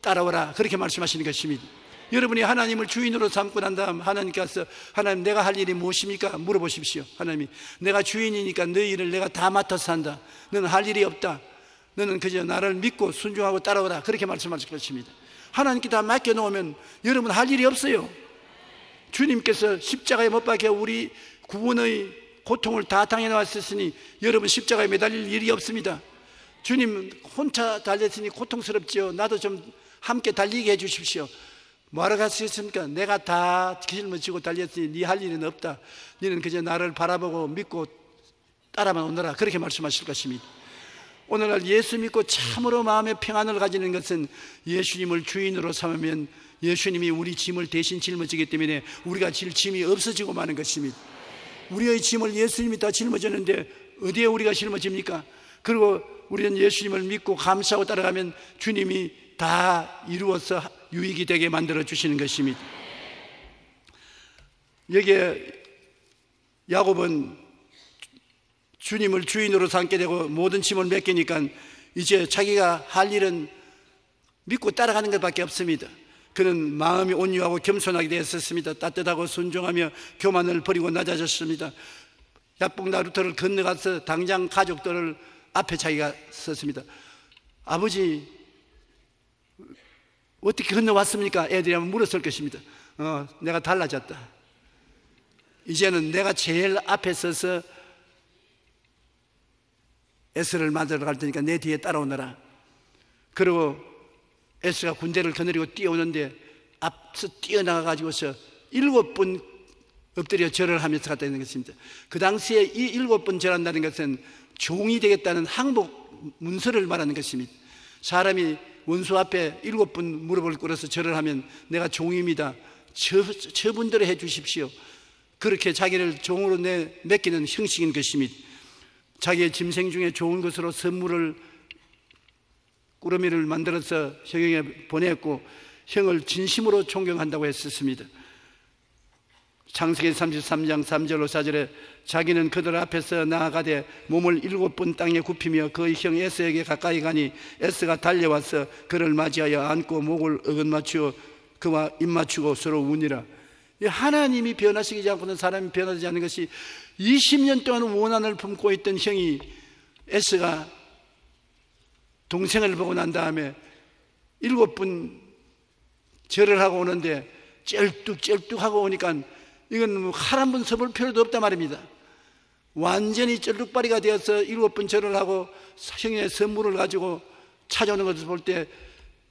따라오라, 그렇게 말씀하시는 것입니다. 여러분이 하나님을 주인으로 삼고 난 다음 하나님께서 하나님 내가 할 일이 무엇입니까? 물어보십시오. 하나님이 내가 주인이니까 너희 일을 내가 다 맡아서 한다. 너는 할 일이 없다. 너는 그저 나를 믿고 순종하고 따라오라, 그렇게 말씀하실 것입니다. 하나님께 다 맡겨놓으면 여러분 할 일이 없어요. 주님께서 십자가에 못 박혀 우리 구원의 고통을 다 당해놨으니 여러분 십자가에 매달릴 일이 없습니다. 주님 혼자 달렸으니 고통스럽지요. 나도 좀 함께 달리게 해주십시오. 뭐하러 가시겠습니까? 내가 다 짊어지고 달렸으니 네 할 일은 없다. 너는 그저 나를 바라보고 믿고 따라만 오너라, 그렇게 말씀하실 것입니다. 오늘날 예수 믿고 참으로 마음의 평안을 가지는 것은 예수님을 주인으로 삼으면 예수님이 우리 짐을 대신 짊어지기 때문에 우리가 질 짐이 없어지고 마는 것입니다. 우리의 짐을 예수님이 다 짊어졌는데 어디에 우리가 짊어집니까? 그리고 우리는 예수님을 믿고 감사하고 따라가면 주님이 다 이루어서 유익이 되게 만들어 주시는 것입니다. 여기에 야곱은 주님을 주인으로 삼게 되고 모든 짐을 맡기니까 이제 자기가 할 일은 믿고 따라가는 것밖에 없습니다. 그는 마음이 온유하고 겸손하게 되었습니다. 따뜻하고 순종하며 교만을 버리고 낮아졌습니다. 야복 나루터를 건너가서 당장 가족들을 앞에 자기가 섰습니다. 아버지 어떻게 건너왔습니까? 애들이 한번 물었을 것입니다. 내가 달라졌다. 이제는 내가 제일 앞에 서서 에스를 만들어 갈 테니까 내 뒤에 따라오너라. 그리고 에스가 군대를 거느리고 뛰어오는데 앞서 뛰어나가가지고서 7번 엎드려 절을 하면서 갔다 있는 것입니다. 그 당시에 이 7번 절한다는 것은 종이 되겠다는 항복 문서를 말하는 것입니다. 사람이 원수 앞에 7번 무릎을 꿇어서 절을 하면 내가 종입니다, 처분대로 해 주십시오, 그렇게 자기를 종으로 맡기는 형식인 것입니다. 자기의 짐승 중에 좋은 것으로 선물을 꾸러미를 만들어서 형에게 보냈고 형을 진심으로 존경한다고 했었습니다. 창세기 33장 3절로 4절에 자기는 그들 앞에서 나아가되 몸을 7번 땅에 굽히며 그의 형 에서에게 가까이 가니 에서가 달려와서 그를 맞이하여 안고 목을 어긋맞추어 그와 입맞추고 서로 우니라. 하나님이 변화시키지 않고는 사람이 변화되지 않는 것이 20년 동안 원한을 품고 있던 형이 에서가 동생을 보고 난 다음에 7번 절을 하고 오는데 쩔뚝쩔뚝하고 오니까 이건 칼 한 번 써볼 필요도 없단 말입니다. 완전히 쩔뚝발이가 되어서 7번 절을 하고 형의 선물을 가지고 찾아오는 것을 볼 때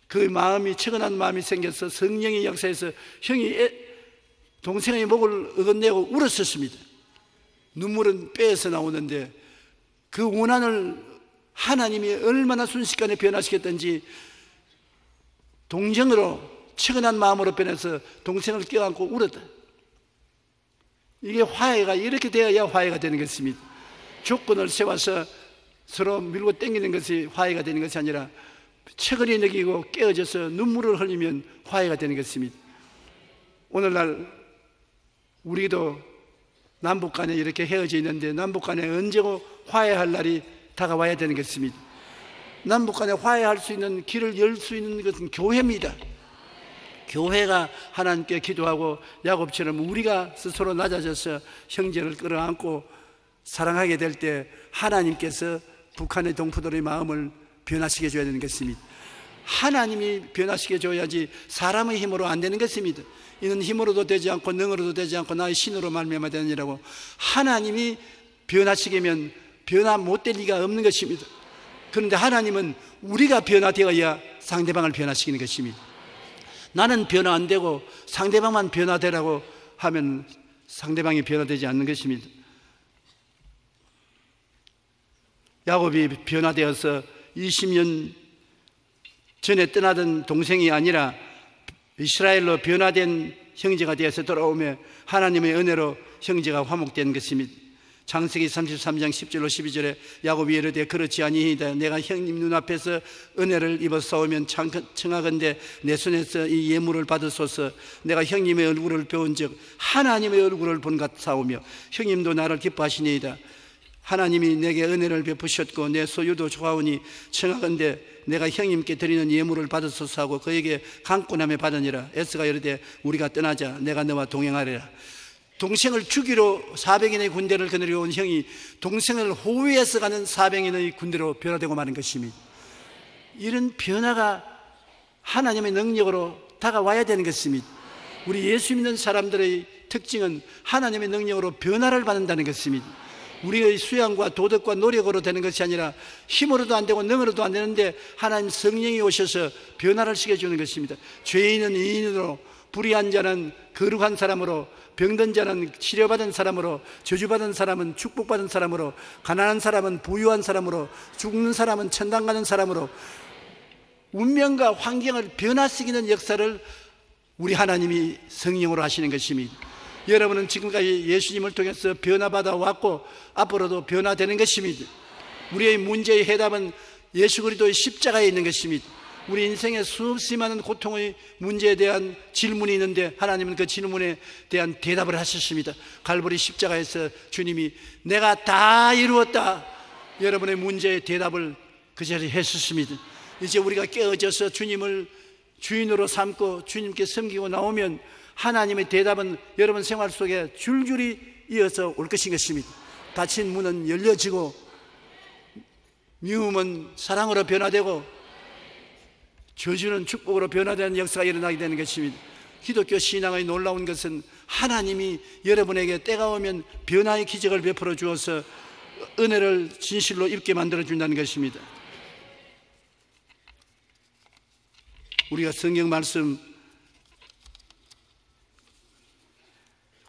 그 마음이, 측은한 마음이 생겨서 성령의 역사에서 형이 동생의 목을 어긋내고 울었었습니다. 눈물은 뼈에서 나오는데 그 원한을 하나님이 얼마나 순식간에 변화시켰던지 동정으로, 측은한 마음으로 변해서 동생을 껴안고 울었다. 이게 화해가 이렇게 되어야 화해가 되는 것입니다. 조건을 세워서 서로 밀고 당기는 것이 화해가 되는 것이 아니라 측은히 느끼고 깨어져서 눈물을 흘리면 화해가 되는 것입니다. 오늘날 우리도 남북 간에 이렇게 헤어져 있는데 남북 간에 언제고 화해할 날이 다가와야 되는 것입니다. 남북 간에 화해할 수 있는 길을 열 수 있는 것은 교회입니다. 교회가 하나님께 기도하고 야곱처럼 우리가 스스로 낮아져서 형제를 끌어안고 사랑하게 될 때 하나님께서 북한의 동포들의 마음을 변화시켜 줘야 되는 것입니다. 하나님이 변화시켜 줘야지 사람의 힘으로 안 되는 것입니다. 이는 힘으로도 되지 않고 능으로도 되지 않고 나의 신으로 말미암아 되느니라고. 하나님이 변화시키면 변화 못 될 리가 없는 것입니다. 그런데 하나님은 우리가 변화되어야 상대방을 변화시키는 것입니다. 나는 변화 안 되고 상대방만 변화되라고 하면 상대방이 변화되지 않는 것입니다. 야곱이 변화되어서 20년 전에 떠나던 동생이 아니라 이스라엘로 변화된 형제가 되어서 돌아오며 하나님의 은혜로 형제가 화목된 것입니다. 창세기 33장 10절로 12절에 야곱이 이르되 그렇지 아니이다. 내가 형님 눈앞에서 은혜를 입어 싸우면 청하건대 내 손에서 이 예물을 받으소서. 내가 형님의 얼굴을 배운 즉 하나님의 얼굴을 본 것 사오며 형님도 나를 기뻐하시니이다. 하나님이 내게 은혜를 베푸셨고 내 소유도 좋아오니 청하건대 내가 형님께 드리는 예물을 받으소서 하고 그에게 강권함에 받으니라. 에스가 이르되 우리가 떠나자. 내가 너와 동행하리라. 동생을 죽이러 400인의 군대를 거느려 온 형이 동생을 호위해서 가는 400인의 군대로 변화되고 마는 것입니다. 이런 변화가 하나님의 능력으로 다가와야 되는 것입니다. 우리 예수 믿는 사람들의 특징은 하나님의 능력으로 변화를 받는다는 것입니다. 우리의 수양과 도덕과 노력으로 되는 것이 아니라 힘으로도 안 되고 능으로도 안 되는데 하나님 성령이 오셔서 변화를 시켜주는 것입니다. 죄인은 의인으로, 불의한 자는 거룩한 사람으로, 병든 자는 치료받은 사람으로, 저주받은 사람은 축복받은 사람으로, 가난한 사람은 부유한 사람으로, 죽는 사람은 천당 가는 사람으로 운명과 환경을 변화시키는 역사를 우리 하나님이 성령으로 하시는 것입니다. 여러분은 지금까지 예수님을 통해서 변화받아 왔고 앞으로도 변화되는 것입니다. 우리의 문제의 해답은 예수 그리스도의 십자가에 있는 것입니다. 우리 인생에 수없이 많은 고통의 문제에 대한 질문이 있는데 하나님은 그 질문에 대한 대답을 하셨습니다. 갈보리 십자가에서 주님이 내가 다 이루었다. 여러분의 문제의 대답을 그 자리에 했었습니다. 이제 우리가 깨어져서 주님을 주인으로 삼고 주님께 섬기고 나오면 하나님의 대답은 여러분 생활 속에 줄줄이 이어서 올 것인 것입니다. 닫힌 문은 열려지고 미움은 사랑으로 변화되고 저주는 축복으로 변화되는 역사가 일어나게 되는 것입니다. 기독교 신앙의 놀라운 것은 하나님이 여러분에게 때가 오면 변화의 기적을 베풀어 주어서 은혜를 진실로 입게 만들어 준다는 것입니다. 우리가 성경 말씀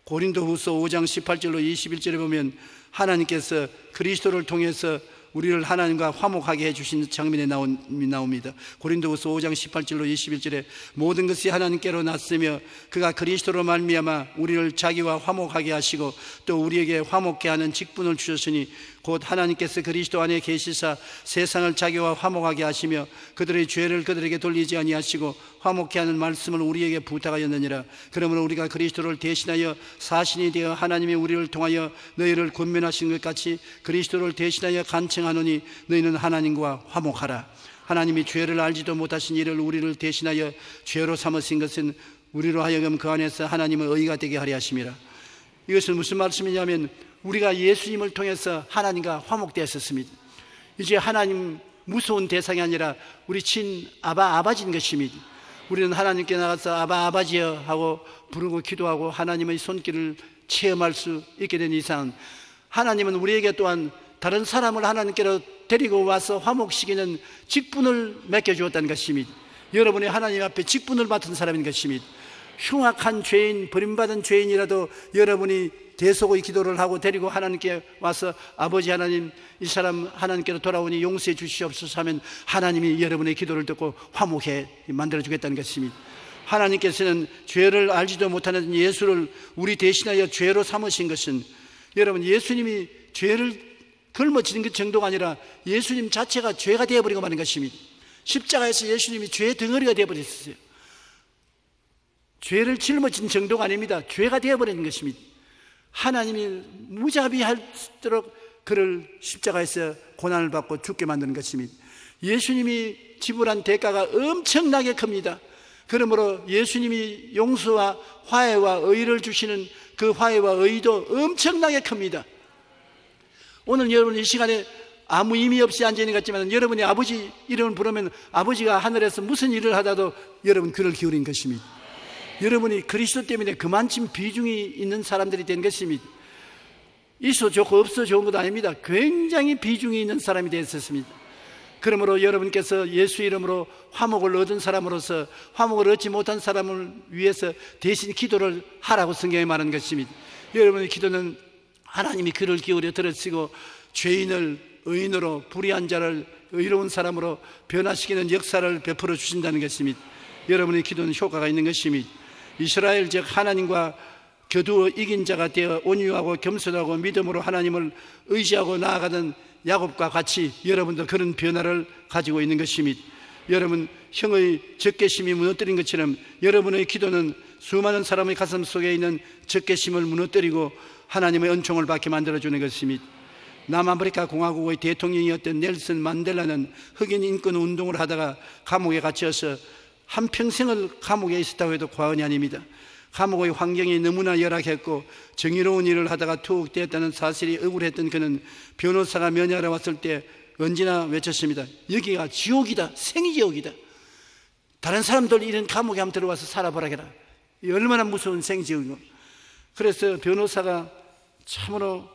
고린도후서 5장 18절로 21절에 보면 하나님께서 그리스도를 통해서 우리를 하나님과 화목하게 해주신 장면이 나옵니다. 고린도후서 5장 18절로 21절에 모든 것이 하나님께로 났으며 그가 그리스도로 말미암아 우리를 자기와 화목하게 하시고 또 우리에게 화목케 하는 직분을 주셨으니 곧 하나님께서 그리스도 안에 계시사 세상을 자기와 화목하게 하시며 그들의 죄를 그들에게 돌리지 아니하시고 화목케 하는 말씀을 우리에게 부탁하였느니라. 그러므로 우리가 그리스도를 대신하여 사신이 되어 하나님이 우리를 통하여 너희를 권면하신 것 같이 그리스도를 대신하여 간청하노니 너희는 하나님과 화목하라. 하나님이 죄를 알지도 못하신 이를 우리를 대신하여 죄로 삼으신 것은 우리로 하여금 그 안에서 하나님의 의가 되게 하려 하심이라. 이것은 무슨 말씀이냐면 우리가 예수님을 통해서 하나님과 화목되었습니다. 이제 하나님 무서운 대상이 아니라 우리 친 아버지인 것입니다. 우리는 하나님께 나가서 아버지여 하고 부르고 기도하고 하나님의 손길을 체험할 수 있게 된 이상 하나님은 우리에게 또한 다른 사람을 하나님께로 데리고 와서 화목시키는 직분을 맡겨주었다는 것입니다. 여러분이 하나님 앞에 직분을 맡은 사람인 것입니다. 흉악한 죄인, 버림받은 죄인이라도 여러분이 대속의 기도를 하고 데리고 하나님께 와서 아버지 하나님, 이 사람 하나님께로 돌아오니 용서해 주시옵소서 하면 하나님이 여러분의 기도를 듣고 화목해 만들어 주겠다는 것입니다. 하나님께서는 죄를 알지도 못하는 예수를 우리 대신하여 죄로 삼으신 것은 여러분 예수님이 죄를 걸머지는 그 정도가 아니라 예수님 자체가 죄가 되어버리고 마는 것입니다. 십자가에서 예수님이 죄의 덩어리가 되어버렸어요. 죄를 짊어진 정도가 아닙니다. 죄가 되어버리는 것입니다. 하나님이 무자비하도록 그를 십자가에서 고난을 받고 죽게 만드는 것입니다. 예수님이 지불한 대가가 엄청나게 큽니다. 그러므로 예수님이 용서와 화해와 의를 주시는 그 화해와 의도 엄청나게 큽니다. 오늘 여러분 이 시간에 아무 의미 없이 앉아있는 것 같지만 여러분이 아버지 이름을 부르면 아버지가 하늘에서 무슨 일을 하다도 여러분 귀를 기울인 것입니다. 여러분이 그리스도 때문에 그만큼 비중이 있는 사람들이 된 것입니다. 있어 좋고 없어 좋은 것도 아닙니다. 굉장히 비중이 있는 사람이 되었습니다. 그러므로 여러분께서 예수 이름으로 화목을 얻은 사람으로서 화목을 얻지 못한 사람을 위해서 대신 기도를 하라고 성경에 말하는 것입니다. 여러분의 기도는 하나님이 귀를 기울여 들으시고 죄인을 의인으로 불의한 자를 의로운 사람으로 변화시키는 역사를 베풀어 주신다는 것입니다. 여러분의 기도는 효과가 있는 것입니다. 이스라엘 즉 하나님과 겨두어 이긴 자가 되어 온유하고 겸손하고 믿음으로 하나님을 의지하고 나아가던 야곱과 같이 여러분도 그런 변화를 가지고 있는 것입니다. 여러분 형의 적개심이 무너뜨린 것처럼 여러분의 기도는 수많은 사람의 가슴 속에 있는 적개심을 무너뜨리고 하나님의 은총을 받게 만들어주는 것입니다. 남아프리카 공화국의 대통령이었던 넬슨 만델라는 흑인 인권 운동을 하다가 감옥에 갇혀서 한평생을 감옥에 있었다고 해도 과언이 아닙니다. 감옥의 환경이 너무나 열악했고 정의로운 일을 하다가 투옥되었다는 사실이 억울했던 그는 변호사가 면회하러 왔을 때 언제나 외쳤습니다. 여기가 지옥이다, 생지옥이다. 다른 사람들 이런 감옥에 한번 들어와서 살아보라게라. 얼마나 무서운 생지옥이고. 그래서 변호사가 참으로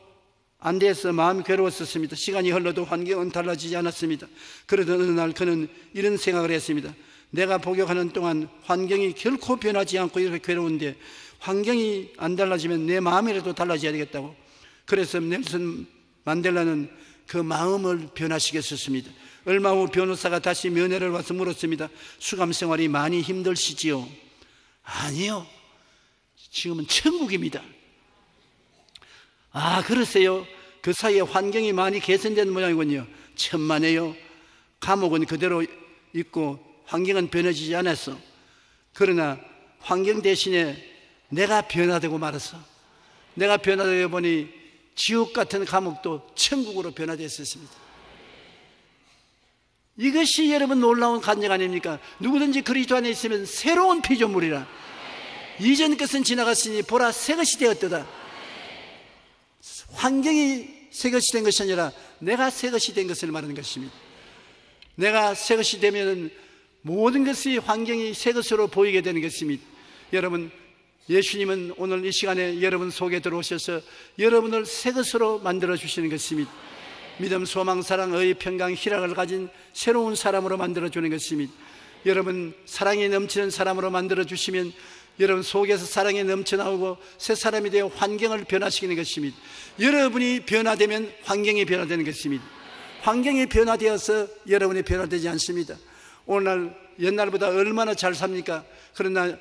안 돼서 마음이 괴로웠었습니다. 시간이 흘러도 환경은 달라지지 않았습니다. 그러던 어느 날 그는 이런 생각을 했습니다. 내가 복역하는 동안 환경이 결코 변하지 않고 이렇게 괴로운데 환경이 안 달라지면 내 마음이라도 달라져야 되겠다고. 그래서 넬슨 만델라는 그 마음을 변화시켰었습니다. 얼마 후 변호사가 다시 면회를 와서 물었습니다. 수감 생활이 많이 힘들시지요? 아니요, 지금은 천국입니다. 아, 그러세요? 그 사이에 환경이 많이 개선된 모양이군요. 천만에요. 감옥은 그대로 있고 환경은 변해지지 않았어. 그러나 환경 대신에 내가 변화되고 말았어. 내가 변화되어 보니 지옥 같은 감옥도 천국으로 변화되었습니다. 이것이 여러분 놀라운 간증 아닙니까? 누구든지 그리스도 안에 있으면 새로운 피조물이라. 이전 것은 지나갔으니 보라 새 것이 되었도다. 환경이 새 것이 된 것이 아니라 내가 새 것이 된 것을 말하는 것입니다. 내가 새 것이 되면 모든 것이 환경이 새 것으로 보이게 되는 것입니다. 여러분, 예수님은 오늘 이 시간에 여러분 속에 들어오셔서 여러분을 새 것으로 만들어 주시는 것입니다. 믿음, 소망, 사랑, 의, 평강, 희락을 가진 새로운 사람으로 만들어 주는 것입니다. 여러분, 사랑이 넘치는 사람으로 만들어 주시면 여러분 속에서 사랑이 넘쳐나오고 새 사람이 되어 환경을 변화시키는 것입니다. 여러분이 변화되면 환경이 변화되는 것입니다. 환경이 변화되어서 여러분이 변화되지 않습니다. 오늘날 옛날보다 얼마나 잘 삽니까? 그러나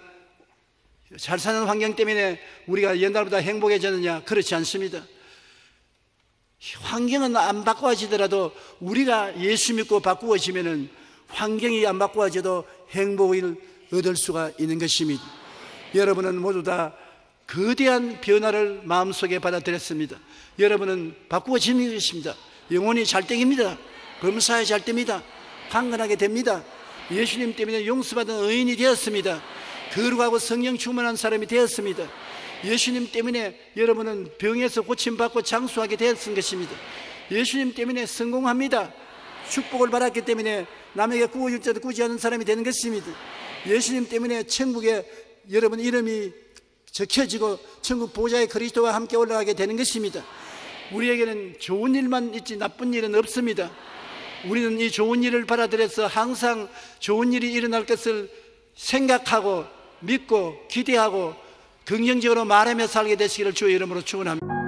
잘 사는 환경 때문에 우리가 옛날보다 행복해졌느냐? 그렇지 않습니다. 환경은 안 바꿔지더라도 우리가 예수 믿고 바꾸어지면은 환경이 안 바꿔져도 행복을 얻을 수가 있는 것입니다. 여러분은 모두 다 거대한 변화를 마음속에 받아들였습니다. 여러분은 바꾸어지는 것입니다. 영혼이 잘 땡깁니다. 범사에 잘 됩니다. 강건하게 됩니다. 예수님 때문에 용서받은 의인이 되었습니다. 거룩하고 성령 충만한 사람이 되었습니다. 예수님 때문에 여러분은 병에서 고침받고 장수하게 되었은 것입니다. 예수님 때문에 성공합니다. 축복을 받았기 때문에 남에게 구워줄 때도 구지 않는 사람이 되는 것입니다. 예수님 때문에 천국에 여러분 이름이 적혀지고 천국 보좌의 그리스도와 함께 올라가게 되는 것입니다. 우리에게는 좋은 일만 있지 나쁜 일은 없습니다. 우리는 이 좋은 일을 받아들여서 항상 좋은 일이 일어날 것을 생각하고 믿고 기대하고 긍정적으로 말하며 살게 되시기를 주의 이름으로 축원합니다.